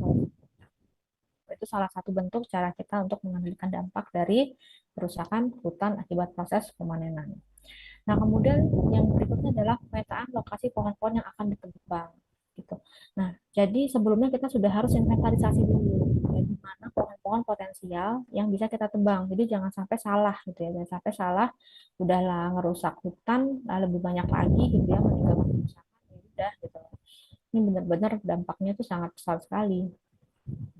Itu salah satu bentuk cara kita untuk mengendalikan dampak dari kerusakan hutan akibat proses pemanenan. Nah, kemudian yang berikutnya adalah pemetaan lokasi pohon-pohon yang akan ditebang gitu. Nah, jadi sebelumnya kita sudah harus inventarisasi dulu ya, di mana pohon-pohon potensial yang bisa kita tebang. Jadi jangan sampai salah gitu ya, jangan sampai salah udahlah ngerusak hutan lebih banyak lagi gitu ya meninggalkan kerusakan ya udah gitu. Ini benar-benar dampaknya itu sangat besar sekali.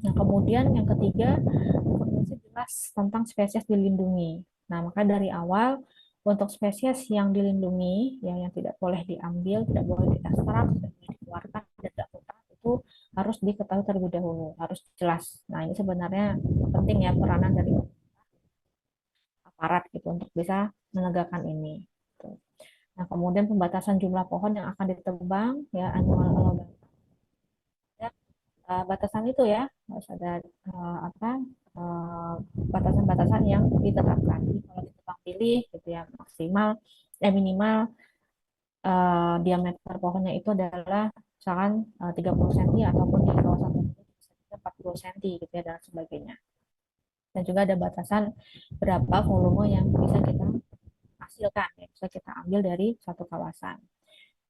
Nah, kemudian yang ketiga, informasi jelas tentang spesies dilindungi. Nah, maka dari awal untuk spesies yang dilindungi, ya, yang tidak boleh diambil, tidak boleh diekstrak, tidak boleh dikeluarkan dari hutan itu harus diketahui terlebih dahulu, harus jelas. Nah, ini sebenarnya penting ya peranan dari aparat gitu untuk bisa menegakkan ini. Nah, kemudian pembatasan jumlah pohon yang akan ditebang, ya annual allowable batasan itu ya harus ada apa batasan-batasan yang ditetapkan. Jadi kalau ditebang pilih gitu ya maksimal minimal diameter pohonnya itu adalah misalkan 30 cm ataupun di kawasan tertentu bisa 40 cm gitu ya dan sebagainya. Dan juga ada batasan berapa volume yang bisa kita hasilkan ya bisa kita ambil dari satu kawasan.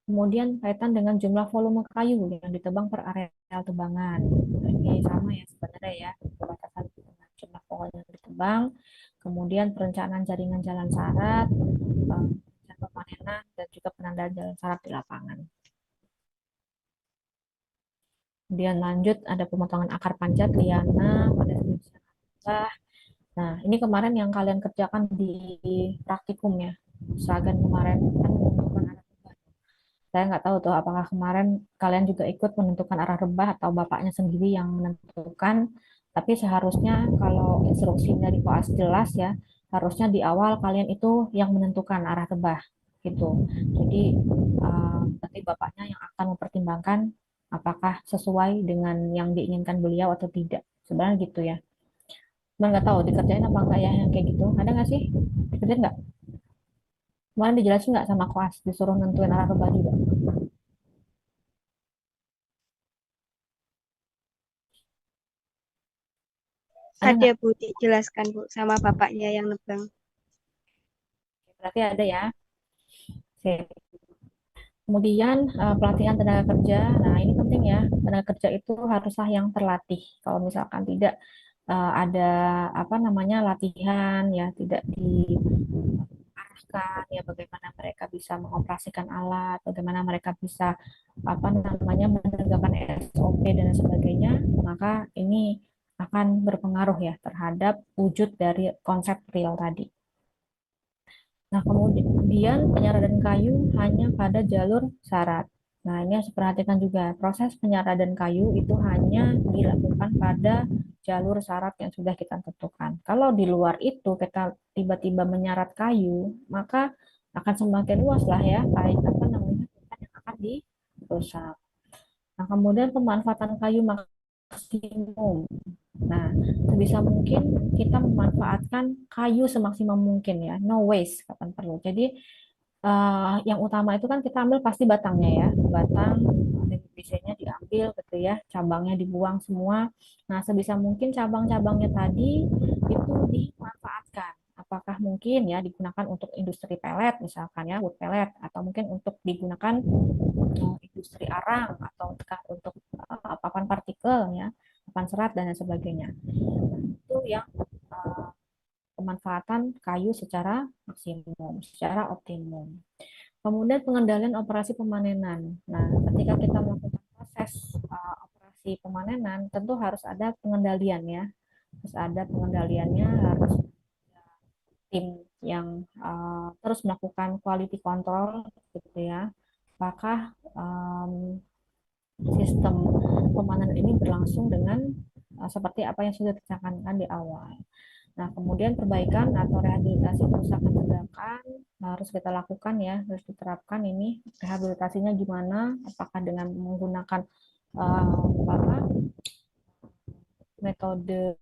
Kemudian kaitan dengan jumlah volume kayu yang ditebang per area tebangan. Ini sama ya sebenarnya ya, pembatasan jumlah pohon yang ditebang, kemudian perencanaan jaringan jalan syarat, pemanenan, dan juga penandaan jalan syarat di lapangan. Kemudian lanjut ada pemotongan akar panjat, liana, pada bah. Nah, ini kemarin yang kalian kerjakan di praktikum ya, Sagan kemarin kan menentukan arah rebah. Saya nggak tahu tuh apakah kemarin kalian juga ikut menentukan arah rebah atau bapaknya sendiri yang menentukan. Tapi seharusnya kalau instruksi dari koas jelas ya, harusnya di awal kalian itu yang menentukan arah rebah gitu. Jadi nanti bapaknya yang akan mempertimbangkan apakah sesuai dengan yang diinginkan beliau atau tidak. Sebenarnya gitu ya. Cuma nggak tahu dikerjain apa enggak ya yang kayak gitu. Ada nggak sih? Dikerjain nggak? Kemarin dijelasin nggak sama koas disuruh nentuin arah rebah juga? Ada Ada nggak? Bu, dijelaskan Bu sama bapaknya yang nebang. Berarti ada ya. Oke. Kemudian pelatihan tenaga kerja. Nah, ini penting ya. Tenaga kerja itu haruslah yang terlatih. Kalau misalkan tidak ada apa namanya latihan ya, tidak diarahkan ya bagaimana mereka bisa mengoperasikan alat, bagaimana mereka bisa apa namanya menegakkan SOP dan sebagainya, maka ini akan berpengaruh ya terhadap wujud dari konsep real tadi. Nah, kemudian penyaradan kayu hanya pada jalur syarat. Nah, ini harus diperhatikan juga. Proses penyaradan kayu itu hanya dilakukan pada jalur syarat yang sudah kita tentukan. Kalau di luar itu kita tiba-tiba menyarat kayu, maka akan semakin luas lah ya, kain apa namanya, hutan yang akan dirusak. Nah, kemudian pemanfaatan kayu maksimum. Nah, sebisa mungkin kita memanfaatkan kayu semaksimal mungkin ya, no waste kapan perlu. Jadi yang utama itu kan kita ambil pasti batangnya ya, batang biasanya diambil gitu ya, cabangnya dibuang semua. Nah, sebisa mungkin cabang-cabangnya tadi itu dimanfaatkan. Apakah mungkin ya digunakan untuk industri pelet misalkan ya, wood pellet, atau mungkin untuk digunakan industri arang atau untuk papan partikel ya, papan serat dan lain sebagainya. Nah, itu yang uh, pemanfaatan kayu secara maksimum, secara optimum. Kemudian pengendalian operasi pemanenan. Nah, ketika kita melakukan proses operasi pemanenan, tentu harus ada pengendalian ya. Harus ada pengendaliannya, harus tim yang terus melakukan quality control gitu ya. Apakah sistem pemanenan ini berlangsung dengan seperti apa yang sudah dicanangkan di awal. Nah, kemudian perbaikan atau rehabilitasi kerusakan tindakan harus kita lakukan ya, harus diterapkan ini rehabilitasinya gimana? Apakah dengan menggunakan apa, metode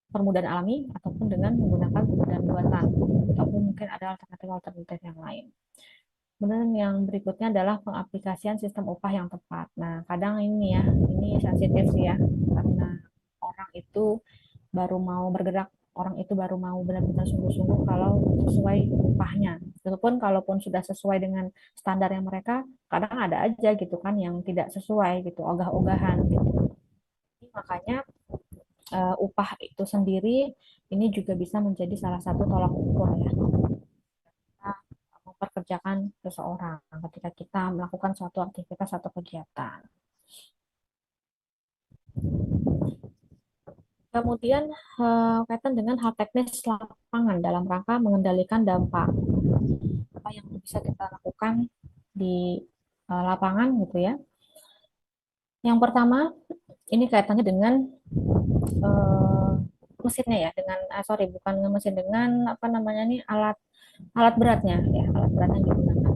permudahan alami ataupun dengan menggunakan permudahan buatan ataupun mungkin ada alternatif-alternatif yang lain. Kemudian yang berikutnya adalah pengaplikasian sistem upah yang tepat. Nah, kadang ini ya, ini sensitif sih ya, karena orang itu baru mau bergerak, orang itu baru mau benar-benar sungguh-sungguh kalau sesuai upahnya. Walaupun kalaupun sudah sesuai dengan standar yang mereka, kadang ada aja gitu kan yang tidak sesuai gitu, ogah-ogahan gitu. Makanya upah itu sendiri ini juga bisa menjadi salah satu tolak ukur ya. Kita memperkerjakan seseorang ketika kita melakukan suatu aktivitas atau kegiatan. Kemudian kaitan dengan hal teknis lapangan dalam rangka mengendalikan dampak. Apa yang bisa kita lakukan di lapangan gitu ya. Yang pertama, ini kaitannya dengan uh, mesinnya ya, dengan sorry bukan mesin, dengan apa namanya nih, alat alat beratnya ya, alat beratnya yang digunakan.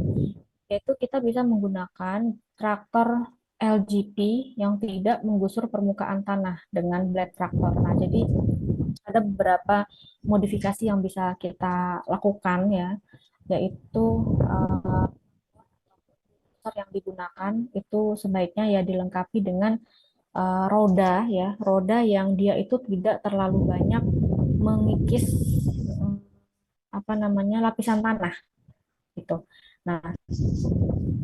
Yaitu kita bisa menggunakan traktor LGP yang tidak menggusur permukaan tanah dengan blade traktor. Nah, jadi ada beberapa modifikasi yang bisa kita lakukan ya, yaitu yang digunakan itu sebaiknya ya dilengkapi dengan roda ya, roda yang dia itu tidak terlalu banyak mengikis apa namanya lapisan tanah gitu. Nah,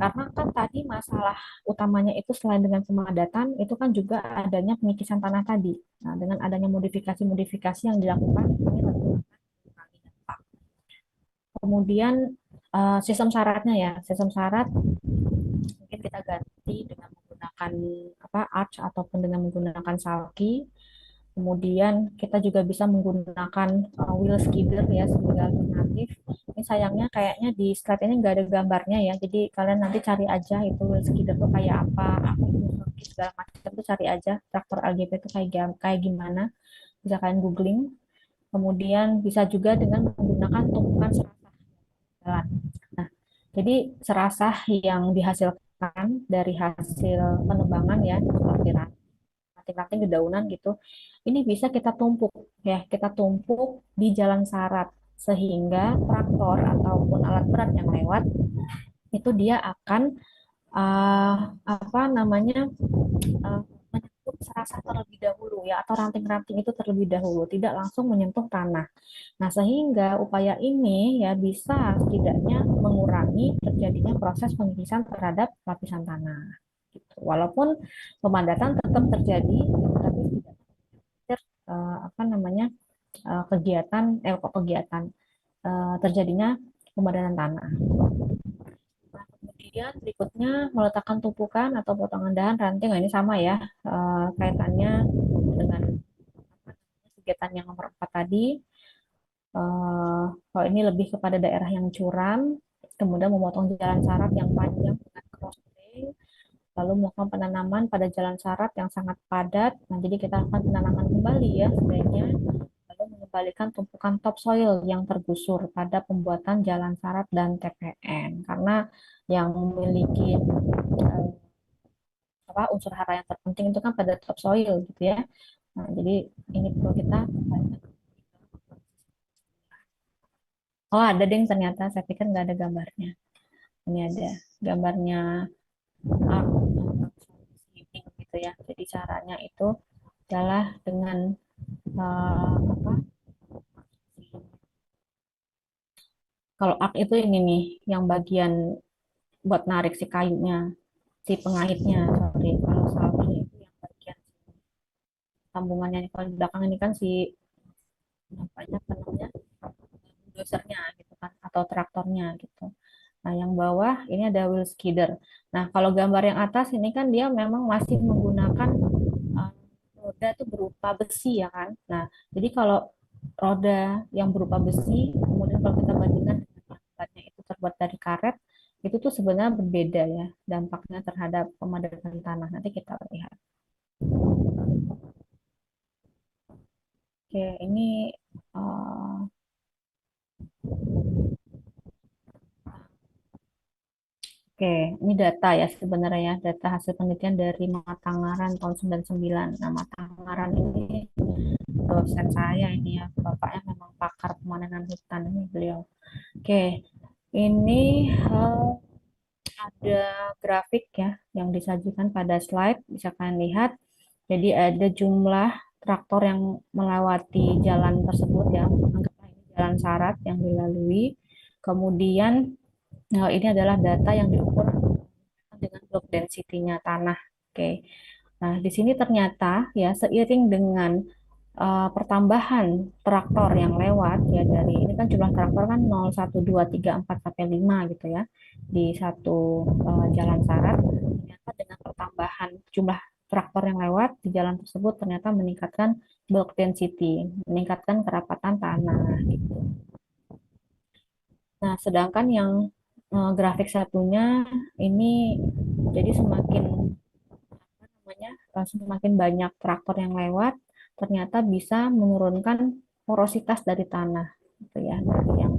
karena kan tadi masalah utamanya itu selain dengan pemadatan, itu kan juga adanya pengikisan tanah tadi. Nah, dengan adanya modifikasi-modifikasi yang dilakukan, ini tentu mengurangi dampak. Kemudian sistem syaratnya ya, sistem syarat mungkin kita ganti dengan menggunakan apa arch ataupun dengan menggunakan sulky. Kemudian kita juga bisa menggunakan wheel skidder ya sebagai alternatif. Ini sayangnya kayaknya di slide ini nggak ada gambarnya ya. Jadi kalian nanti cari aja itu wheel skidder tuh kayak apa, segala macam itu cari aja traktor LGP itu kayak gimana. Bisa kalian googling. Kemudian bisa juga dengan menggunakan tumpukan serasah jalan. Nah, jadi serasah yang dihasilkan dari hasil penebangan ya seperti ranting-ranting dedaunan gitu, ini bisa kita tumpuk ya, kita tumpuk di jalan syarat sehingga traktor ataupun alat berat yang lewat itu dia akan apa namanya menyentuh serasa terlebih dahulu ya, atau ranting-ranting itu terlebih dahulu, tidak langsung menyentuh tanah. Nah, sehingga upaya ini ya bisa setidaknya mengurangi terjadinya proses pengikisan terhadap lapisan tanah. Gitu. Walaupun pemadatan tetap terjadi, tapi tidak apa namanya kegiatan kok kegiatan terjadinya pemadatan tanah. Nah, kemudian berikutnya meletakkan tumpukan atau potongan dahan ranting. Nah, ini sama ya kaitannya dengan kegiatan yang nomor 4 tadi. Kalau ini lebih kepada daerah yang curam, kemudian memotong jalan syarat yang panjang dengan crossing, lalu melakukan penanaman pada jalan syarat yang sangat padat. Nah, jadi kita akan penanaman kembali ya sebaiknya, lalu mengembalikan tumpukan topsoil yang tergusur pada pembuatan jalan syarat dan TPN. Karena yang memiliki unsur hara yang terpenting itu kan pada topsoil gitu ya. Nah, jadi ini perlu kita. Oh, ada deh ternyata. Saya pikir nggak ada gambarnya. Ini ada gambarnya arc gitu ya. Jadi caranya itu adalah dengan apa? Kalau arc itu ini nih, yang bagian buat narik si kayunya, si pengaitnya. Sorry, kalau salvage itu yang bagian sambungannya. Kalau di belakang ini kan si apa namanya bulldozer-nya gitu kan, atau traktornya gitu. Nah, yang bawah ini ada wheel skidder. Nah, kalau gambar yang atas ini kan dia memang masih menggunakan uh, roda itu berupa besi ya kan. Nah, jadi kalau roda yang berupa besi, kemudian kalau kita bandingkan dengan bahannya itu terbuat dari karet, itu tuh sebenarnya berbeda ya dampaknya terhadap pemadatan tanah. Nanti kita lihat. Oke, ini uh, Oke, ini data ya sebenarnya ya, data hasil penelitian dari Matangaran tahun 99. Nah, Matangaran ini dosen saya ini ya, bapaknya memang pakar pemanenan hutan ini beliau. Oke, ini ada grafik ya yang disajikan pada slide, bisa kalian lihat. Jadi ada jumlah traktor yang melewati jalan tersebut ya, anggaplah ini jalan syarat yang dilalui. Kemudian ini adalah data yang diukur dengan block density-nya tanah. Oke. Nah, di sini ternyata ya seiring dengan pertambahan traktor yang lewat ya dari ini kan jumlah traktor kan 0, 1, 2, 3, 4 sampai 5 gitu ya di satu jalan syarat. Ternyata dengan pertambahan jumlah traktor yang lewat di jalan tersebut ternyata meningkatkan bulk density, meningkatkan kerapatan tanah gitu. Nah, sedangkan yang grafik satunya ini jadi semakin apa namanya semakin banyak traktor yang lewat ternyata bisa menurunkan porositas dari tanah gitu ya dari yang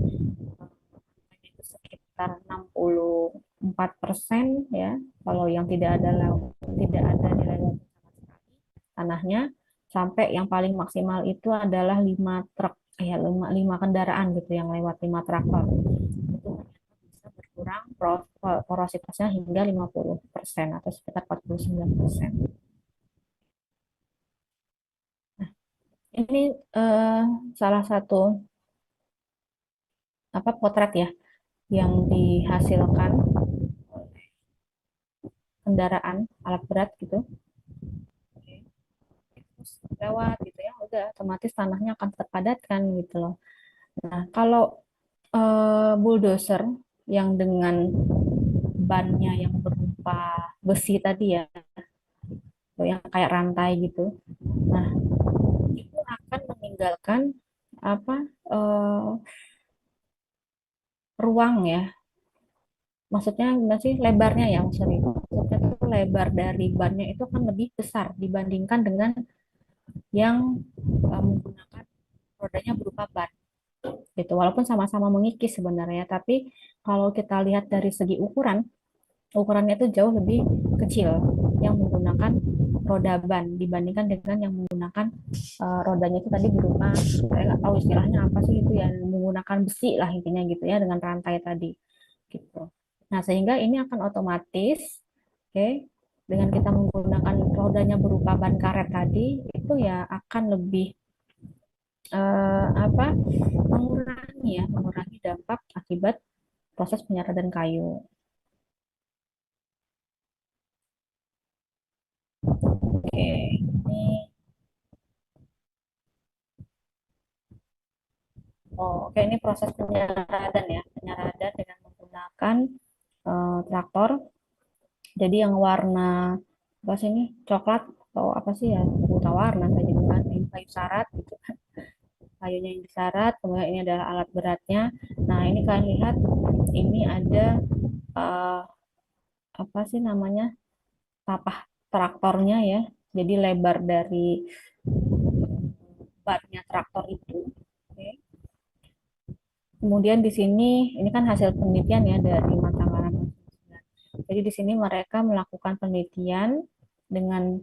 itu sekitar 64% ya kalau yang tidak ada nilai lewat tanahnya sampai yang paling maksimal itu adalah 5 truk ya 5 kendaraan gitu yang lewat 5 traktor itu bisa berkurang porositasnya hingga 50% atau sekitar 49%. Ini eh, salah satu potret ya yang dihasilkan kendaraan alat berat gitu. Terus lewat gitu ya, udah otomatis tanahnya akan terpadatkan gitu loh. Nah, kalau bulldozer yang dengan bannya yang berupa besi tadi ya, yang kayak rantai gitu. Nah, itu akan meninggalkan apa eh, ruang ya. Maksudnya gimana sih lebarnya ya maksudnya. Maksudnya itu lebar dari bannya itu akan lebih besar dibandingkan dengan yang menggunakan rodanya berupa ban gitu. Walaupun sama-sama mengikis sebenarnya, tapi kalau kita lihat dari segi ukuran, ukurannya itu jauh lebih kecil yang menggunakan roda ban dibandingkan dengan yang menggunakan rodanya itu tadi berupa saya nggak tahu istilahnya apa sih itu ya menggunakan besi lah intinya gitu ya dengan rantai tadi gitu. Nah sehingga ini akan otomatis oke dengan kita menggunakan rodanya berupa ban karet tadi itu ya akan lebih apa mengurangi dampak akibat proses penyeradan kayu. Oke, ini ini proses penyeradan ya, penyeradan dengan menggunakan traktor. Jadi yang warna apa sih ini coklat atau apa sih ya, buta warna saya juga kan ini kayu sarat gitu kan. Kayunya yang disarat, kemudian ini adalah alat beratnya. Nah, ini kalian lihat ini ada eh, apa sih namanya tapak traktornya ya. Jadi lebar dari bannya traktor itu. Oke. Kemudian di sini ini kan hasil penelitian ya dari Mataram. Jadi di sini mereka melakukan penelitian dengan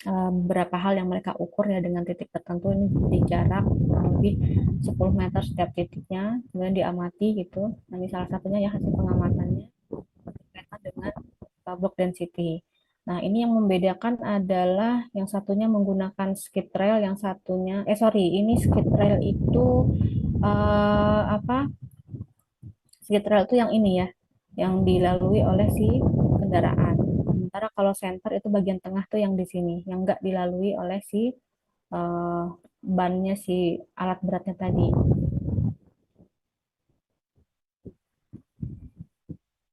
beberapa hal yang mereka ukur ya dengan titik tertentu ini di jarak kurang lebih 10 meter setiap titiknya, kemudian diamati gitu. Nah, ini salah satunya ya hasil pengamatannya berkaitan dengan block density. Nah, ini yang membedakan adalah yang satunya menggunakan skid rail, yang satunya, ini skid rail itu apa? Skid rail itu yang ini ya, yang dilalui oleh si kendaraan. Sementara kalau center itu bagian tengah tuh yang di sini, yang enggak dilalui oleh si uh, bannya si alat beratnya tadi.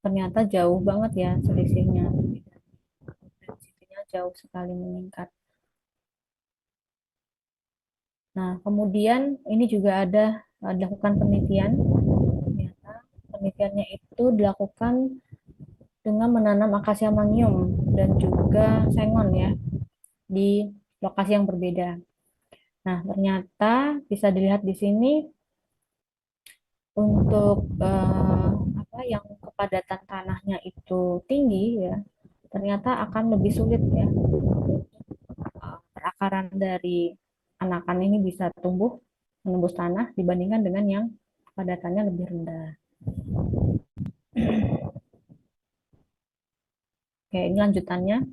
Ternyata jauh banget ya selisihnya. Density-nya jauh sekali meningkat. Nah, kemudian ini juga ada dilakukan penelitian. Ternyata penelitiannya itu dilakukan dengan menanam akasia mangyum dan juga sengon ya di lokasi yang berbeda. Nah, ternyata bisa dilihat di sini untuk apa yang kepadatan tanahnya itu tinggi ya, ternyata akan lebih sulit ya perakaran dari anakan ini bisa tumbuh menembus tanah dibandingkan dengan yang padatannya lebih rendah. Oke, ini lanjutannya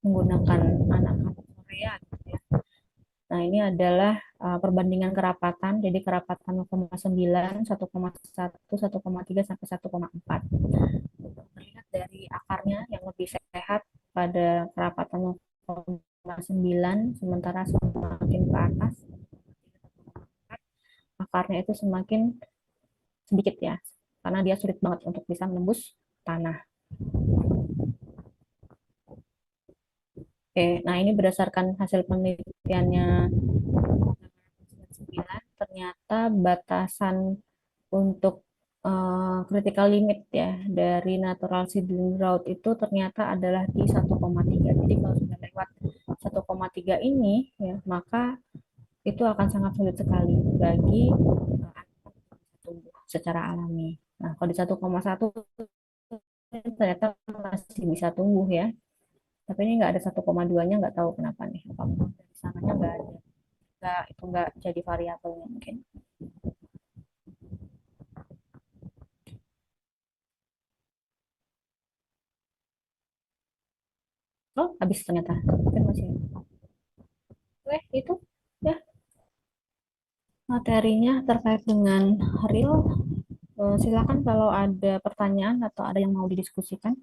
menggunakan anakan Korea gitu ya. Nah, ini adalah perbandingan kerapatan. Jadi kerapatan 0,9, 1,1, 1,3 sampai 1,4. Terlihat dari akarnya yang lebih sehat pada kerapatan 0,9, sementara semakin ke atas akarnya itu semakin sedikit ya, karena dia sulit banget untuk bisa menembus tanah. Oke, nah ini berdasarkan hasil penelitiannya 9, ternyata batasan untuk critical limit ya dari natural seedling growth itu ternyata adalah di 1,3. Jadi kalau sudah lewat 1,3 ini ya, maka itu akan sangat sulit sekali bagi tumbuh secara alami. Nah, kalau di 1,1 ternyata masih bisa tumbuh ya. Tapi ini nggak ada 1,2-nya, nggak tahu kenapa nih. Apakah dari sananya nggak ada. Nggak, itu nggak jadi variabelnya mungkin. Oh, habis ternyata. Mungkin masih. Itu ya materinya terkait dengan real. Silakan kalau ada pertanyaan atau ada yang mau didiskusikan.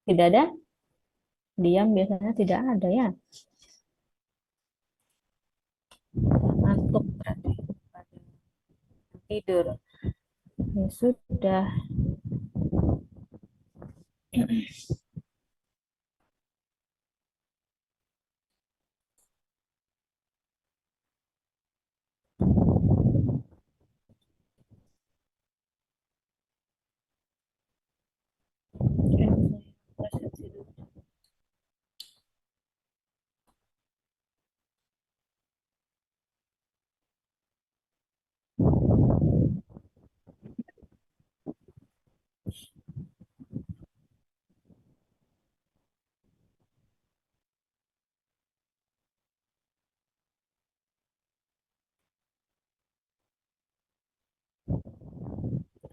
Tidak ada? Diam biasanya tidak ada ya. Ngantuk berarti. Tidur. Ya sudah.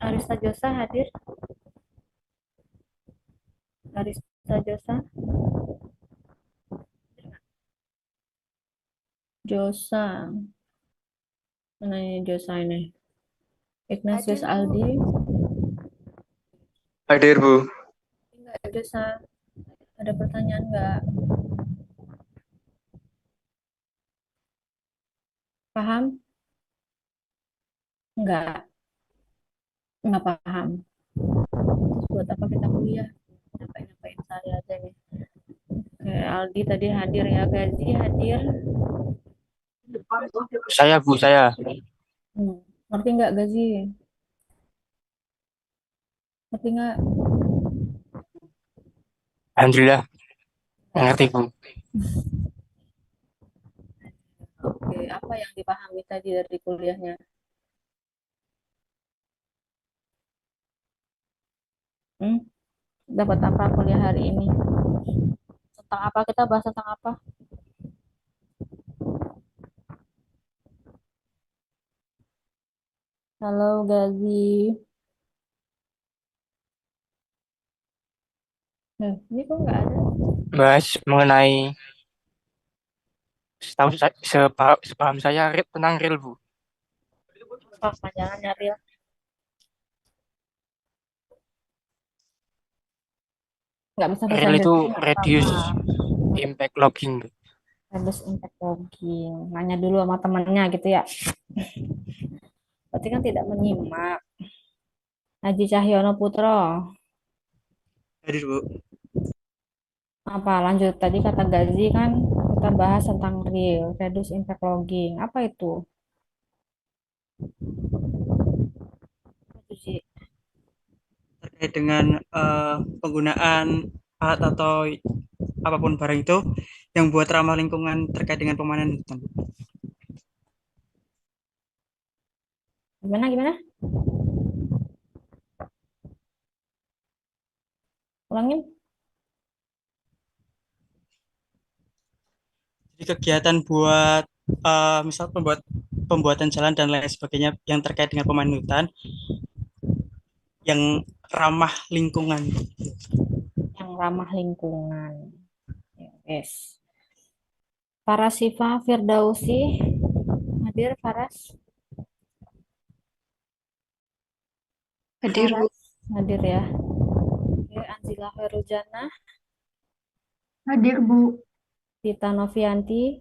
Arista Josa hadir. Arista Josa. Josa. Mana ini Josa ini? Ignatius Hadir, Bu. Aldi. Hadir, Bu. Enggak, Josa. Ada pertanyaan enggak? Paham? Enggak. Enggak paham. Terus buat apa kita kuliah? Ngapain saya aja nih. Oke, Aldi tadi hadir ya. Gazi hadir. Saya, Bu, saya. Ngerti nggak Gazi? Ngerti nggak? Alhamdulillah. Ngerti, Bu. Apa yang dipahami tadi dari kuliahnya? Hmm? Dapat apa kuliah hari ini? Tentang apa? Kita bahas tentang apa? Halo Gazi. Ini kok nggak ada? Bahas mengenai sepaham saya tentang real, Bu. Panjangannya real. Nggak bisa bahasa Real itu Indonesia nggak apa-apa. reduce impact logging. Reduce impact logging. Nanya dulu sama temannya gitu ya. Berarti kan tidak menyimak. Haji Cahyono Putro. Hadir, Bu. Apa lanjut tadi kata Gazi kan kita bahas tentang real, reduce impact logging. Apa itu? Apa itu, Ci? Terkait dengan penggunaan alat atau apapun barang itu yang buat ramah lingkungan terkait dengan pemanen hutan. Gimana gimana? Ulangin. Jadi kegiatan buat misal pembuatan jalan dan lain sebagainya yang terkait dengan pemanen hutan yang ramah lingkungan. Yang ramah lingkungan. Yes. Farasifa Firdausi. Hadir Faras. Hadir, Bu. Faras. Hadir ya. Oke, Anzila Herujana. Hadir, Bu. Tita Novianti.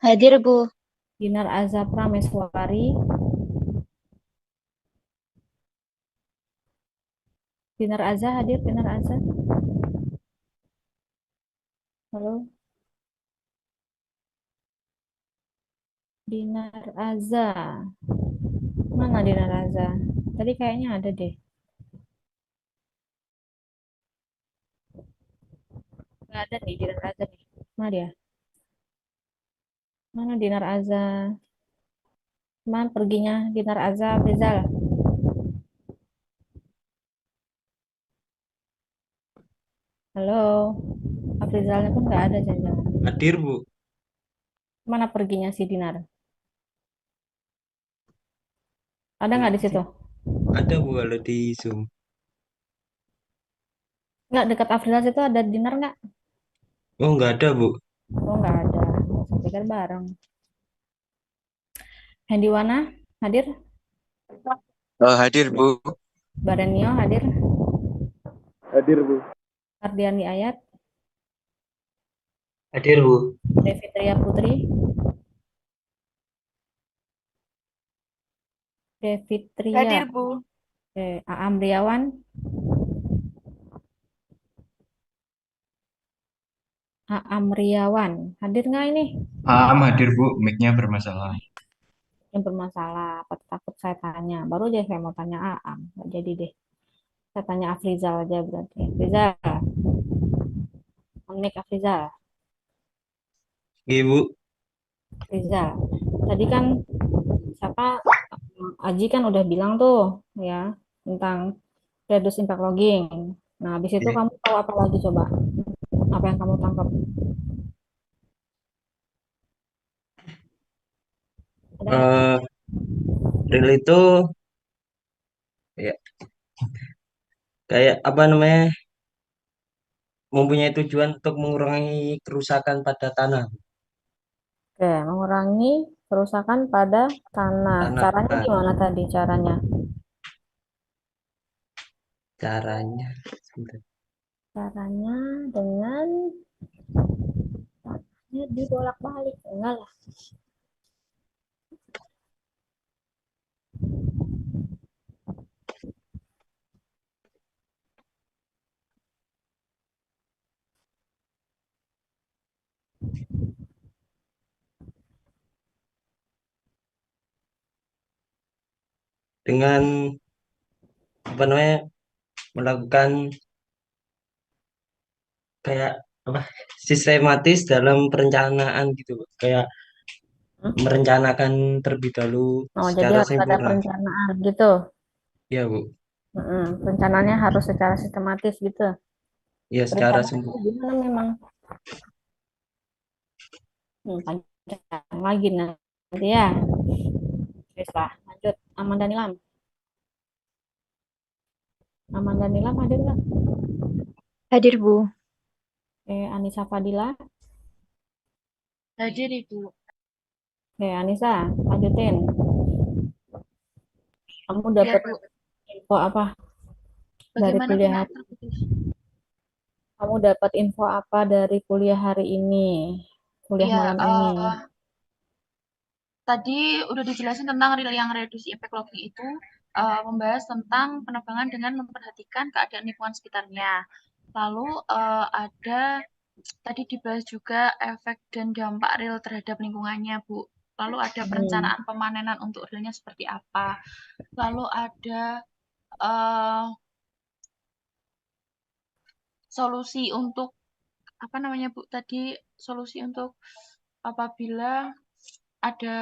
Hadir, Bu. Dinar Azza Prameswari. Dinar Azza hadir. Dinar Azza. Halo. Dinar Azza. Mana Dinar Azza? Tadi kayaknya ada deh. Nggak ada nih Dinar Azza nih. Mana dia? Mana Dinar Azza? Mana perginya Dinar Azza Rizal? Halo. Afrizalnya pun nggak ada jangan. Hadir, Bu. Mana perginya si Dinar? Ada nggak di situ? Ada, Bu, kalau di Zoom. Nggak, dekat Afrizal situ ada Dinar nggak? Oh, nggak ada, Bu. Oh nggak ada. Saya pikir bareng. Hendiwana hadir. Hadir, Bu. Barenio hadir. Hadir, Bu. Ardiani Ayat. Hadir, Bu. Devitria Putri. Devitria. Hadir, Bu. Aam Riawan. Aam Riawan. Hadir nggak ini? Hadir, Bu. Mic-nya bermasalah. Yang bermasalah. Apa takut saya tanya? Baru aja saya mau tanya Aam. Nggak jadi deh. Saya tanya Afrizal aja berarti. Afrizal. Mic Afrizal. Iya, Bu. Afrizal. Tadi kan siapa? Aji kan udah bilang tuh ya tentang reduce impact logging. Nah, habis itu Iya. kamu tahu apa lagi coba? Apa yang kamu tangkap? Ada nggak? Eh, Real itu ya kayak apa namanya? Mempunyai tujuan untuk mengurangi kerusakan pada tanah. Oke, mengurangi kerusakan pada tanah. Tanah. Caranya gimana tadi caranya? Caranya. Sebentar. Caranya dengan tanahnya dibolak-balik. Enggak lah. Dengan apa namanya? Melakukan kayak apa? Sistematis dalam perencanaan gitu, Bu. Kayak merencanakan terlebih dahulu Oh, jadi secara harus ada sempurna. perencanaan gitu. Ya, Bu. Rencananya harus secara sistematis gitu. Ya, secara Perencanaannya sempurna. gimana memang? Panjang lagi nanti ya. Wes lah, lanjut. Aman dan Ilham. Aman dan Ilham hadir nggak? Hadir, Bu. Anissa Fadila. Hadir Ibu. Anissa, lanjutin. Kamu Ya dapat Bu, info apa dari bagaimana Bu kuliah hari? terputus? Kamu dapat info apa dari kuliah hari ini? Kuliah Ya, malam ini. tadi udah dijelasin tentang real yang reduksi impact logging itu membahas tentang penerbangan dengan memperhatikan keadaan lingkungan sekitarnya. Lalu ada tadi dibahas juga efek dan dampak real terhadap lingkungannya, Bu. Lalu ada perencanaan pemanenan untuk realnya seperti apa. Lalu ada solusi untuk apa namanya Bu tadi, solusi untuk apabila ada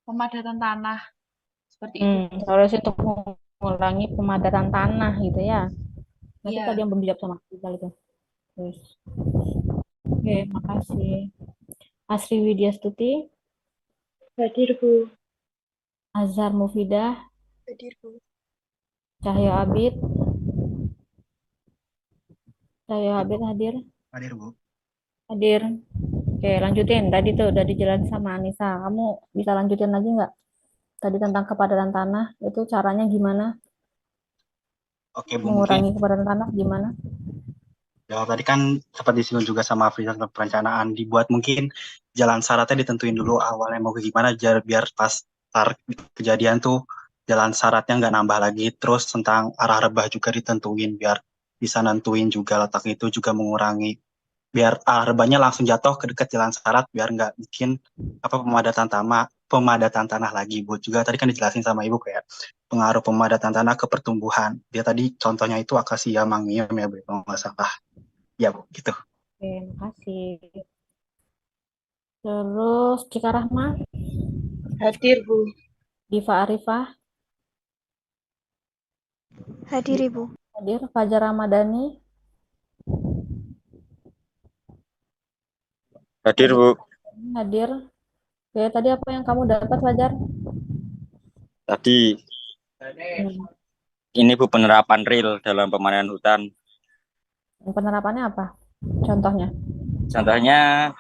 pemadatan tanah seperti itu. Solusi untuk mengurangi pemadatan tanah gitu ya. Nanti Iya. tadi yang belum dijawab sama Iqbal itu. Terus. Oke, makasih. Asri Widya Stuti, Hadir, Bu. Azhar Mufidah, Hadir, Bu. Cahyo Abid. Cahyo Abid hadir? Hadir, Bu. Hadir. Oke, lanjutin. Tadi tuh udah dijelasin sama Anissa. Kamu bisa lanjutin lagi nggak? Tadi tentang kepadatan tanah, itu caranya gimana? Oke, Bu, mungkin Mengurangi kepadatan tanah gimana? jawab tadi kan sempat disinggung juga sama Afrisa tentang perencanaan, dibuat mungkin jalan syaratnya ditentuin dulu awalnya mau ke gimana biar pas kejadian tuh jalan syaratnya nggak nambah lagi, terus tentang arah rebah juga ditentuin biar bisa nentuin juga letak itu juga mengurangi biar arah rebahnya langsung jatuh ke dekat jalan syarat biar nggak bikin apa pemadatan tanah lagi, Bu. Juga tadi kan dijelasin sama Ibu kayak pengaruh pemadatan tanah ke pertumbuhan. Dia tadi contohnya itu akasia mangium ya, Bu, kalau nggak salah. Ya, Bu, gitu. Oke, makasih. Terus Cika Rahma, Hadir, Bu. Diva Arifah, Hadir, Ibu. hadir. Fajar Ramadhani, Hadir, Bu. hadir. Oke, tadi apa yang kamu dapat, Fajar? Tadi ini Bu penerapan real dalam pemanenan hutan. Penerapannya apa? Contohnya? Contohnya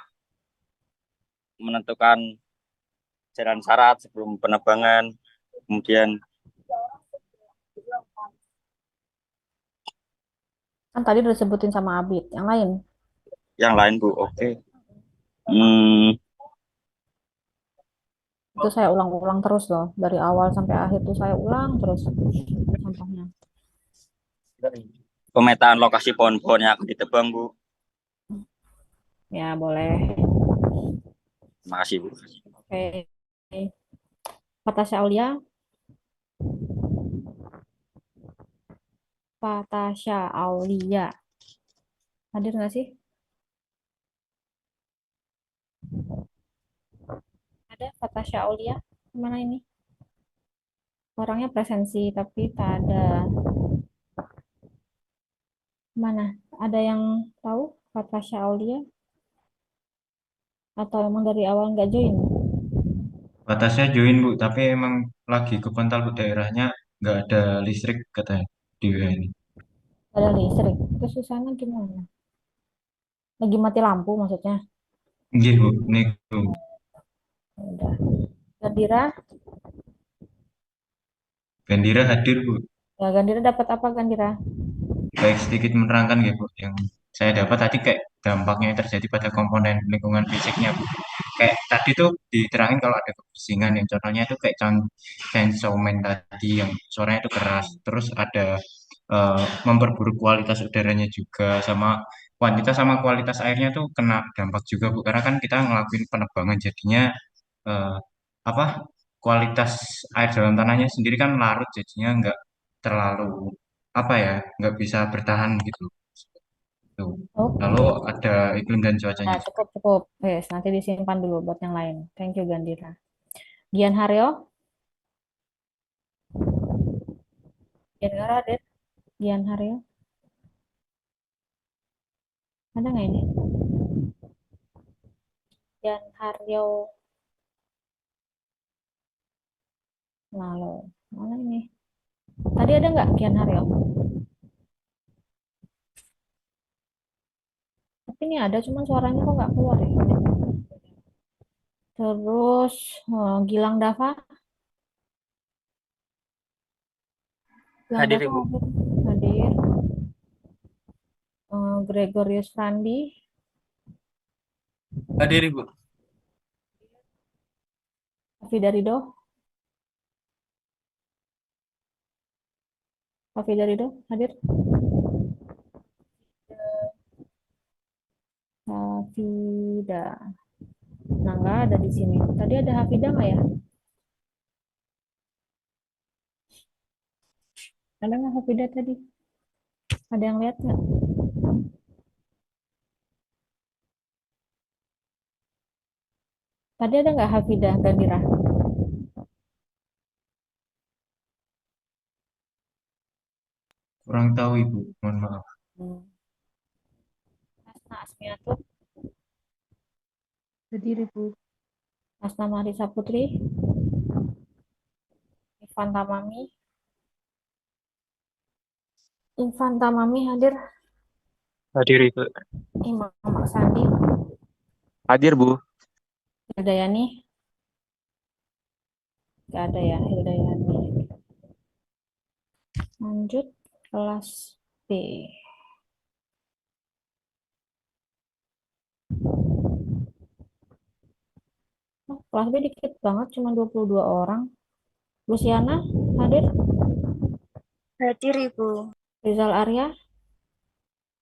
menentukan jalan syarat sebelum penebangan, kemudian Kan tadi udah disebutin sama Abid. Yang lain? yang lain, Bu. Oke. Itu saya ulang-ulang terus loh. Dari awal sampai akhir tuh saya ulang terus contohnya. Pemetaan lokasi pohon-pohon yang akan ditebang, Bu. Ya, boleh. Terima kasih, Bu. Oke. Fatasya Aulia. Fatasya Aulia. Hadir nggak sih? Ada Fatasya Aulia? Mana ini? Orangnya presensi tapi tak ada. Mana? Ada yang tahu Fatasya Aulia? Atau emang dari awal nggak join? Batasnya join Bu, tapi emang lagi ke Pantal Bu daerahnya nggak ada listrik katanya di WA ini. Ada listrik. Terus di sana gimana? Lagi mati lampu maksudnya? Iya Bu, nih Bu. Udah. Gandira? Gandira hadir Bu. Ya, Gandira dapat apa Gandira? Baik sedikit menerangkan ya Bu, yang saya dapat tadi kayak dampaknya yang terjadi pada komponen lingkungan fisiknya Bu. Kayak tadi tuh diterangin kalau ada kebisingan yang contohnya itu kayak chainsaw man tadi yang suaranya itu keras. Terus ada memperburuk kualitas udaranya juga sama kuantitas sama kualitas airnya tuh kena dampak juga Bu karena kan kita ngelakuin penebangan jadinya eh, apa kualitas air dalam tanahnya sendiri kan larut jadinya nggak terlalu apa ya nggak bisa bertahan gitu tuh Lalu Oke. ada iklim dan cuacanya Nah, juga. cukup, cukup. Wes, nanti disimpan dulu buat yang lain. Thank you, Gandira. Gian Haryo, Gian Haradit, Gian Haryo. Ada nggak ini? Gian Haryo, lalu mana ini? Tadi ada nggak Gian Haryo? Tapi ini ada, cuman suaranya kok nggak keluar ya. Terus Gilang Dava, Gilang Hadir Dava Ibu. hadir. Gregorius Randi, Hadir Ibu. Hafida Ridho, Hafida Ridho hadir. Hafida. Nah, nggak ada di sini. Tadi ada Hafida nggak ya? Ada nggak Hafida tadi? Ada yang lihat nggak? Tadi ada nggak Hafida Gandira? Kurang tahu Ibu, mohon maaf. Asna Asmiatul, Hadir Ibu. Asna Marisa Putri, Ivan Tamami, Ivan Tamami hadir. Hadir Ibu. Imam Maksadi, Hadir Bu. Hildayani, nggak ada ya Hildayani. Lanjut kelas B. Oh, kelas B dikit banget, cuma 22 orang. Luciana hadir. Hadir Ibu. Rizal Arya,